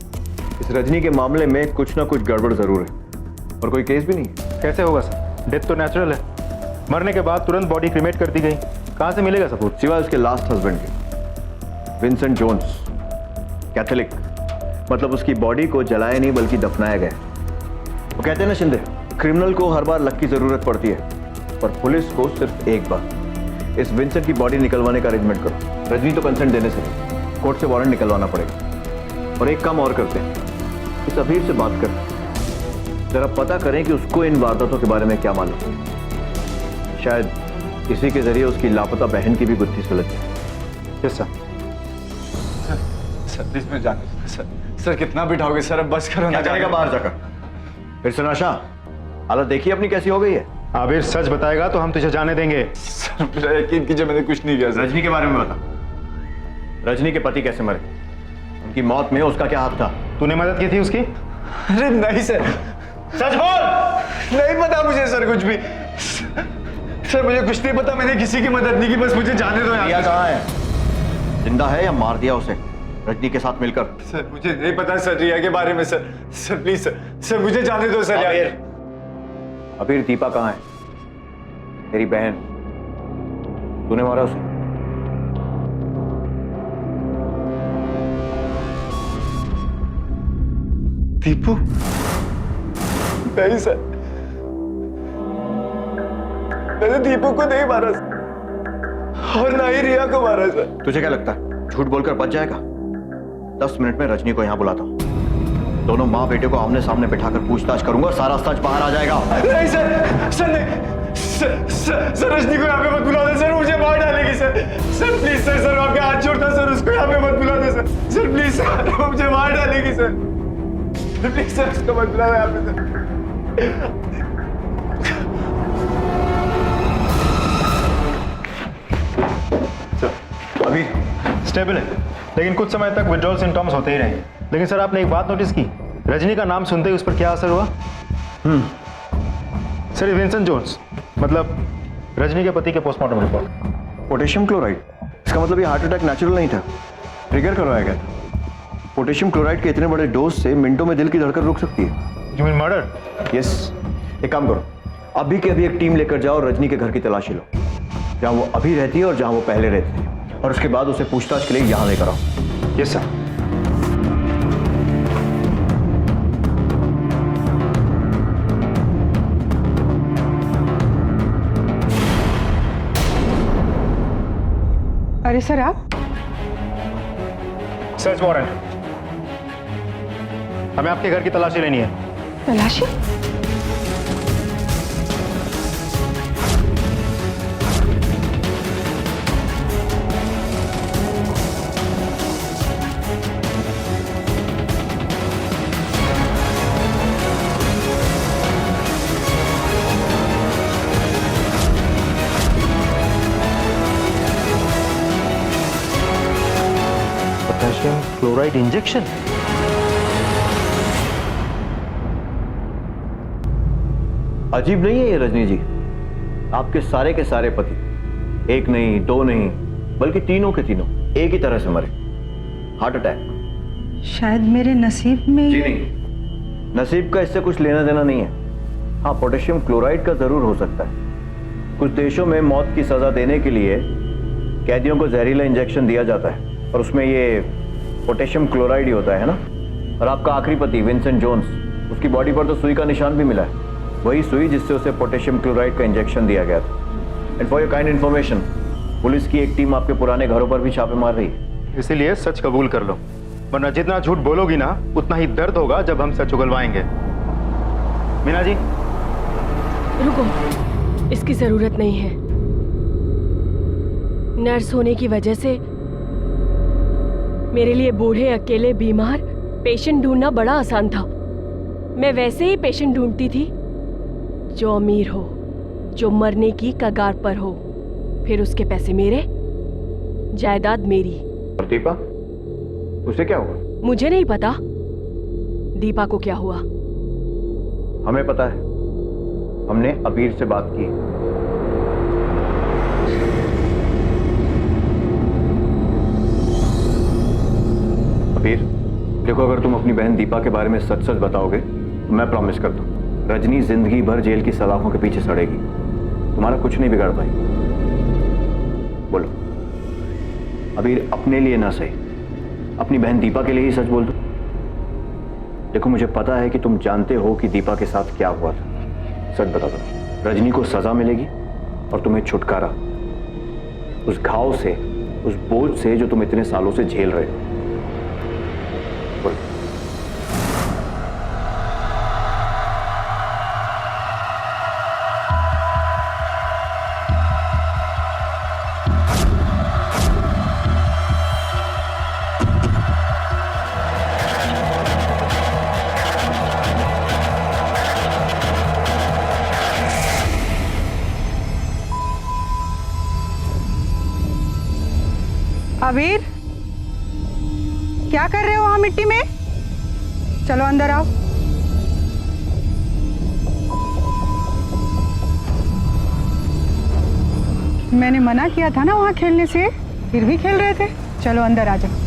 इस रजनी के मामले में कुछ ना कुछ गड़बड़ जरूर है और कोई केस भी नहीं है। कैसे होगा सर? डेथ तो नेचुरल है। मरने के बाद तुरंत बॉडी क्रिमेट कर दी गई, कहाँ से मिलेगा सबूत? सिवाय उसके लास्ट हस्बैंड के, विंसेंट जोन्स, कैथोलिक। मतलब उसकी बॉडी को जलाया नहीं बल्कि दफनाया गया। वो कहते हैं ना शिंदे, क्रिमिनल को हर बार लक की जरूरत पड़ती है पर पुलिस को सिर्फ एक बार। इस विंसेंट की बॉडी निकलवाने का अरेंजमेंट करो। रजनी तो कंसेंट देने से नहीं, कोर्ट से वारंट निकलवाना पड़ेगा। और एक काम और करते हैं, इस अबीर से बात कर जरा पता करें कि उसको इन वारदातों के बारे में क्या मालूम। शायद इसी के जरिए उसकी लापता बहन की भी गुत्थी सुलझ जाए। Yes sir. सर प्लीज मैं जाने दो सर। सर कितना बिठाओगे सर? अब बस करो ना। क्या जाएगा बाहर जाकर? फिर से नशा? हालत देखिए अपनी कैसी हो गई है। आबिर सच बताएगा तो हम तुझे जाने देंगे। सर मेरा यकीन कीजिए, मैंने कुछ नहीं किया सर। रजनी के बारे में बता। रजनी के पति कैसे मरे? उनकी मौत में उसका क्या हाथ था? तूने मदद की थी उसकी? अरे नहीं सर। सच बोल। नहीं पता मुझे सर कुछ भी। सर मुझे कुछ नहीं पता, मैंने किसी की मदद नहीं की, बस मुझे जाने दो। रिया कहाँ है? जिंदा है या मार दिया उसे रजनी के साथ मिलकर? सर मुझे नहीं पता सर रिया के बारे में sir. Sir please sir, sir मुझे जाने दो सर। अबीर दीपा कहाँ है? तेरी बहन, तूने मारा उसे? दीपू? नहीं सर, मैंने दीपू को नहीं मारा सर, और ना ही रिया को मारा सर। तुझे क्या लगता है झूठ बोलकर बच जाएगा? 10 मिनट में रजनी को यहां बुलाता हूं। दोनों माँ बेटे को आमने सामने बिठाकर पूछताछ करूंगा, सारा सच बाहर आ जाएगा। नहीं सर, सर नहीं, सर रजनी को यहाँ पे मत बुला दे सर, मुझे मार डालेगी sir. Sir please sir, sir आपके हाथ छोड़ता सर, उसको यहाँ पे मत बुला दे सर। सर प्लीज सर, मुझे मार डालेगी सर। प्लीज सर उसको मत बुला दे यहाँ पे सर। अभी स्टेबल है, लेकिन कुछ समय तक विड्रॉल सिम्टम्स होते ही रहेंगे। लेकिन सर आपने एक बात नोटिस की, रजनी का नाम सुनते ही उस पर क्या असर हुआ? सर विंसेंट जोन्स, मतलब रजनी के पति के पोस्टमार्टम रिपोर्ट। पोटेशियम क्लोराइड, इसका मतलब ये हार्ट अटैक नेचुरल नहीं था, ट्रिगर करवाया गया था। पोटेशियम क्लोराइड के इतने बड़े डोज से मिनटों में दिल की धड़कन रुक सकती है। You mean murder? यस। एक काम करो, अभी के अभी एक टीम लेकर जाओ, रजनी के घर की तलाशी लो, जहां वो अभी रहती है और जहां वो पहले रहती है, और उसके बाद उसे पूछताछ के लिए यहां लेकर आओ। Yes sir. अरे सर आप? Search warrant. हमें आपके घर की तलाशी लेनी है। तलाशी? Chloride injection? अजीब नहीं है ये रजनी जी? आपके सारे के सारे पति, एक नहीं दो नहीं बल्कि तीनों के तीनों एक ही तरह से मरे, हार्ट अटैक। शायद मेरे नसीब में जी नहीं, नसीब का इससे कुछ लेना देना नहीं है। हाँ, पोटेशियम क्लोराइड का जरूर हो सकता है। कुछ देशों में मौत की सजा देने के लिए कैदियों को जहरीला इंजेक्शन दिया जाता है और उसमें ये पोटेशियम क्लोराइड ही होता है ना। और आपका आखिरी पति विंसेंट जोन्स, उसकी बॉडी पर तो सुई का निशान भी मिला है, वही सुई जिससे उसे पोटेशियम क्लोराइड का इंजेक्शन दिया गया था। And for your kind information, police की एक टीम आपके पुराने घरों पर भी छापे मार रही है। इसीलिए सच कबूल कर लो, वरना जितना झूठ बोलोगी ना उतना ही दर्द होगा जब हम सच उगलवाएंगे। मीना जी, रुको, इसकी जरूरत नहीं है। नर्स होने की वजह से मेरे लिए बूढ़े अकेले बीमार पेशेंट ढूंढना बड़ा आसान था। मैं वैसे ही पेशेंट ढूंढती थी जो अमीर हो, जो मरने की कगार पर हो, फिर उसके पैसे मेरे, जायदाद मेरी। और दीपा, उसे क्या हुआ? मुझे नहीं पता दीपा को क्या हुआ। हमें पता है, हमने अबीर से बात की। अबीर, देखो, अगर तुम अपनी बहन दीपा के बारे में सच सच बताओगे तो मैं प्रॉमिस करता हूं रजनी जिंदगी भर जेल की सलाखों के पीछे सड़ेगी, तुम्हारा कुछ नहीं बिगाड़ पाई। बोलो अबीर, अपने लिए ना सही, अपनी बहन दीपा के लिए ही सच बोल दो। देखो, मुझे पता है कि तुम जानते हो कि दीपा के साथ क्या हुआ था। सच बता दो, रजनी को सजा मिलेगी और तुम्हें छुटकारा उस घाव से, उस बोझ से जो तुम इतने सालों से झेल रहे हो। बोलो। अबीर, क्या कर रहे हो वहां मिट्टी में? चलो अंदर आओ। मैंने मना किया था ना वहां खेलने से, फिर भी खेल रहे थे। चलो अंदर आ जाओ।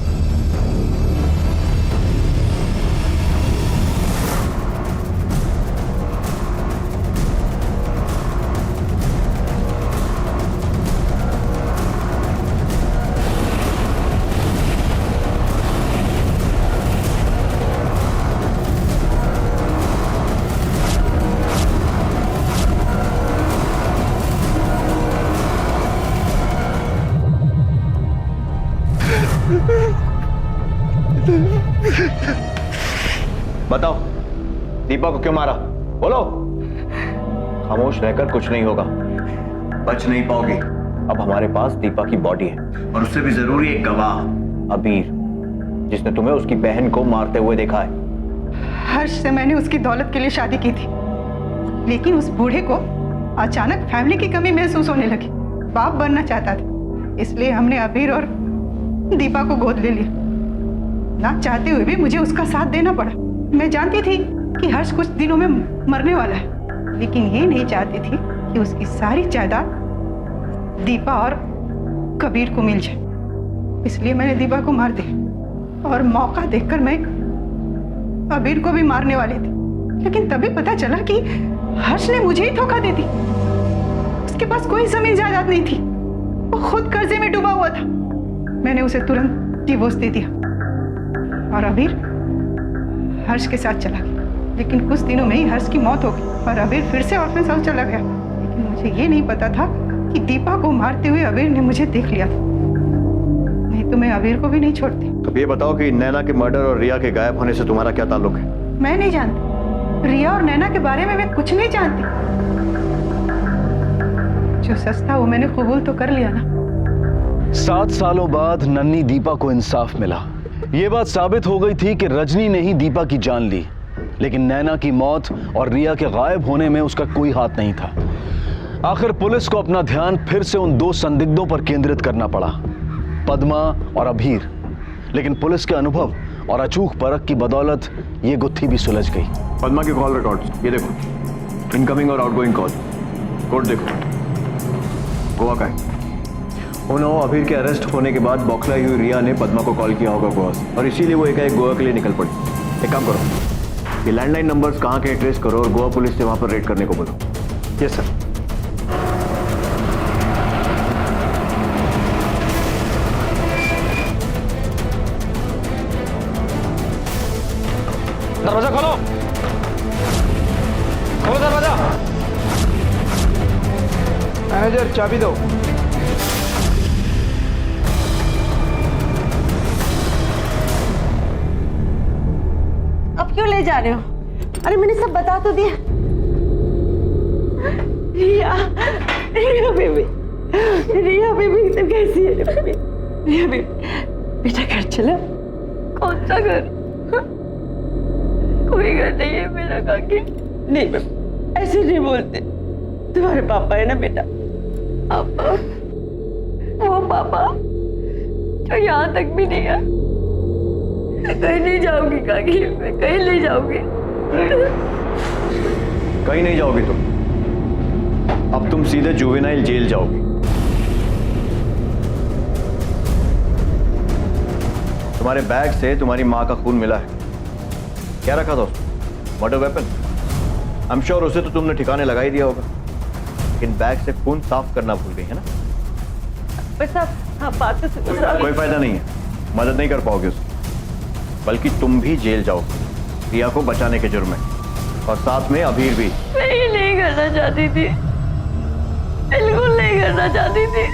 बताओ, दीपा को क्यों मारा? बोलो। खामोश रहकर कुछ नहीं होगा, बच नहीं पाओगे। अब हमारे पास दीपा की बॉडी है और उससे भी जरूरी एक गवाह, अबीर, जिसने तुम्हें उसकी बहन को मारते हुए देखा है। हर्ष से मैंने उसकी दौलत के लिए शादी की थी, लेकिन उस बूढ़े को अचानक फैमिली की कमी महसूस होने लगी। बाप बनना चाहता था, इसलिए हमने अबीर और दीपा को गोद ले लिया। ना चाहते हुए भी मुझे उसका साथ देना पड़ा। मैं जानती थी कि हर्ष कुछ दिनों में मरने वाला है, लेकिन ये नहीं चाहती थी कि उसकी सारी जायदाद दीपा और कबीर को मिल जाए। इसलिए मैंने दीपा को मार दिया और मौका देखकर मैं अबीर को भी मारने वाली थी, लेकिन तभी पता चला कि हर्ष ने मुझे ही धोखा दे दी। उसके पास कोई जमीन जायदाद नहीं थी, वो खुद कर्जे में डूबा हुआ था। मैंने उसे तुरंत डिवोर्स दे दिया और अबीर हर्ष के साथ चला गया। लेकिन कुछ दिनों में ही हर्ष की मौत हो गई और अबीर फिर से ऑर्फेनेज हाउस चला गया। लेकिन मुझे ये नहीं पता था कि दीपा को मारते हुए अबीर ने मुझे देख लिया था, नहीं तो मैं अबीर को भी नहीं छोड़ती। तो ये बताओ कि नैना के मर्डर और रिया के गायब होने से तुम्हारा क्या ताल्लुक है? मैं नहीं जानती, रिया और नैना के बारे में मैं कुछ नहीं जानती। जो सच था वो मैंने कबूल तो कर लिया ना। 7 सालों बाद नन्ही दीपा को इंसाफ मिला। ये बात साबित हो गई थी कि रजनी ने ही दीपा की जान ली, लेकिन नैना की मौत और रिया के गायब होने में उसका कोई हाथ नहीं था। आखिर पुलिस को अपना ध्यान फिर से उन 2 संदिग्धों पर केंद्रित करना पड़ा, पद्मा और अबीर। लेकिन पुलिस के अनुभव और अचूक परख की बदौलत ये गुत्थी भी सुलझ गई। पद्मा के कॉल रिकॉर्ड्स ये देखो, इनकमिंग और आउटगोइंग कॉल कोड देखो। गोवा का है। उन्होंने अभीर के अरेस्ट होने के बाद बौखलाई हुई रिया ने पद्मा को कॉल किया होगा गोवा से, और इसीलिए वो एकाएक गोवा के लिए निकल पड़ी। एक काम करो, ये लैंडलाइन नंबर्स कहाँ के ट्रेस करो और गोवा पुलिस से वहां पर रेड करने को बोलो। Yes sir. दरवाजा खोलो, खोलो दरवाजा। मैनेजर चाबी दो। अब क्यों ले जा रहे हो? अरे मैंने सब बता तो दिया। रिया, रिया बेबी, रिया बेबी तो कैसी है बेबी? रिया बेबी, बेटा घर चला। कौन सा घर? कोई घर नहीं है मेरा काकी। नहीं बेबी, ऐसे नहीं बोलते। तुम्हारे पापा है ना बेटा, पापा, वो पापा जो यहाँ तक भी नहीं है। कहीं नहीं जाऊंगी काकी, मैं कहीं नहीं जाऊंगी। कहीं नहीं जाओगी तुम, अब तुम सीधे जुवेनाइल जेल जाओगी। तुम्हारे बैग से तुम्हारी माँ का खून मिला है। क्या रखा था उसमें? Murder weapon. I am sure उसे तो तुमने ठिकाने लगा ही दिया होगा, लेकिन बैग से खून साफ करना भूल गई है ना? बस आप बात तो सुनो। कोई फायदा नहीं है, मदद नहीं कर पाओगे उसकी, बल्कि तुम भी जेल जाओगे रिया को बचाने के जुर्म में, और साथ में अभीर भी। मैं ये नहीं करना चाहती थी, बिल्कुल नहीं करना चाहती थी।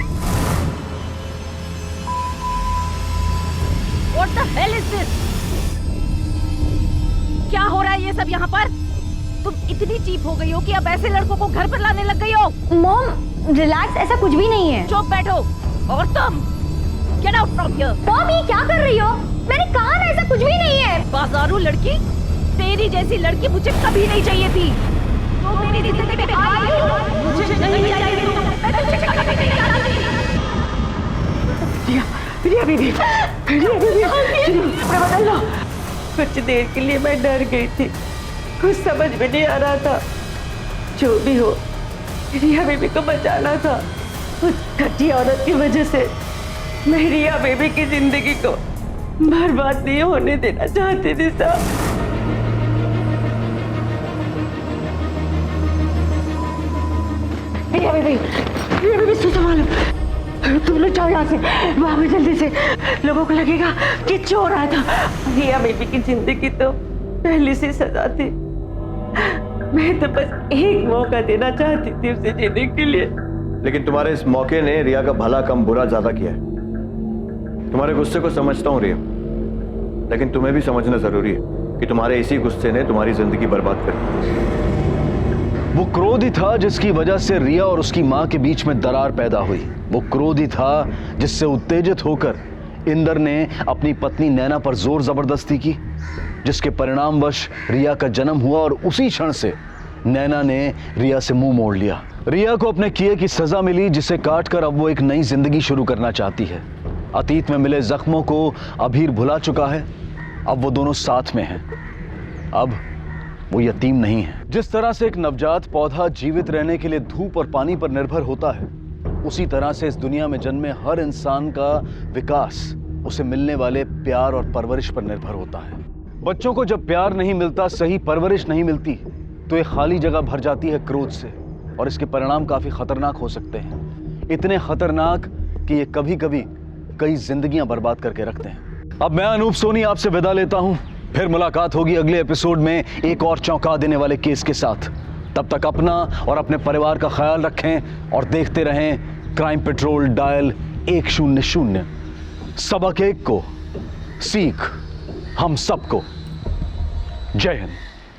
What the hell is this? क्या हो रहा है ये सब यहाँ पर? तुम इतनी चीप हो गई हो कि अब ऐसे लड़कों को घर पर लाने लग गई हो। मॉम रिलैक्स, ऐसा कुछ भी नहीं है। चुप बैठो। और तुम get out from here. Mom ये क्या कर रही हो? मैंने कहा ना ऐसा कुछ भी नहीं है। बाजारू लड़की, तेरी जैसी लड़की मुझे कभी नहीं चाहिए थी। तो मेरी जिंदगी में आई हो, मुझे नहीं चाहिए थी। मैं तुझे कभी नहीं जानती। रिया बेबी, रिया बेबी, कपड़े बदल लो। कुछ देर के लिए मैं डर गई थी, कुछ समझ में नहीं आ रहा था। जो भी हो, रिया बेबी को बचाना था। उस घटी औरत की वजह से मैं रिया बेबी की जिंदगी को बर्बाद नहीं होने देना चाहती थी साहब। रिया बेबी संभालो, तुम लोग जाओ यहाँ से, भागो जल्दी से। लोगों को लगेगा कि चोर आया था। रिया बेबी की जिंदगी तो पहले से सजा थी। मैं तो बस एक मौका देना चाहती थी उसे जीने के लिए। लेकिन तुम्हारे इस मौके ने रिया का भला कम बुरा ज्यादा किया है। तुम्हारे गुस्से को समझता हूँ रिया, लेकिन तुम्हें भी समझना जरूरी है कि तुम्हारे इसी गुस्से ने तुम्हारी जिंदगी बर्बाद कर दी। वो क्रोध ही था जिसकी वजह से रिया और उसकी मां के बीच में दरार पैदा हुई। वो क्रोध ही था जिससे उत्तेजित होकर इंदर ने अपनी पत्नी नैना पर जोर जबरदस्ती की, जिसके परिणामवश रिया का जन्म हुआ और उसी क्षण से नैना ने रिया से मुंह मोड़ लिया। रिया को अपने किए की सजा मिली, जिसे काटकर अब वो एक नई जिंदगी शुरू करना चाहती है। अतीत में मिले जख्मों को अभीर भुला चुका है, अब वो दोनों साथ में हैं। अब वो यतीम नहीं है। जिस तरह से एक नवजात पौधा जीवित रहने के लिए धूप और पानी पर निर्भर होता है, उसी तरह से इस दुनिया में जन्मे हर इंसान का विकास उसे मिलने वाले प्यार और परवरिश पर निर्भर होता है। बच्चों को जब प्यार नहीं मिलता, सही परवरिश नहीं मिलती, तो एक खाली जगह भर जाती है क्रोध से, और इसके परिणाम काफी खतरनाक हो सकते हैं। इतने खतरनाक कि ये कभी कभी कई जिंदगियां बर्बाद करके रखते हैं। अब मैं अनूप सोनी आपसे विदा लेता हूं। फिर मुलाकात होगी अगले एपिसोड में एक और चौंका देने वाले केस के साथ। तब तक अपना और अपने परिवार का ख्याल रखें और देखते रहें क्राइम पेट्रोल डायल 100। सबक एक को, सीख हम सबको। जय हिंद।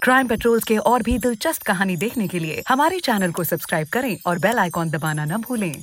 क्राइम पेट्रोल्स के और भी दिलचस्प कहानी देखने के लिए हमारे चैनल को सब्सक्राइब करें और बेल आइकॉन दबाना न भूलें।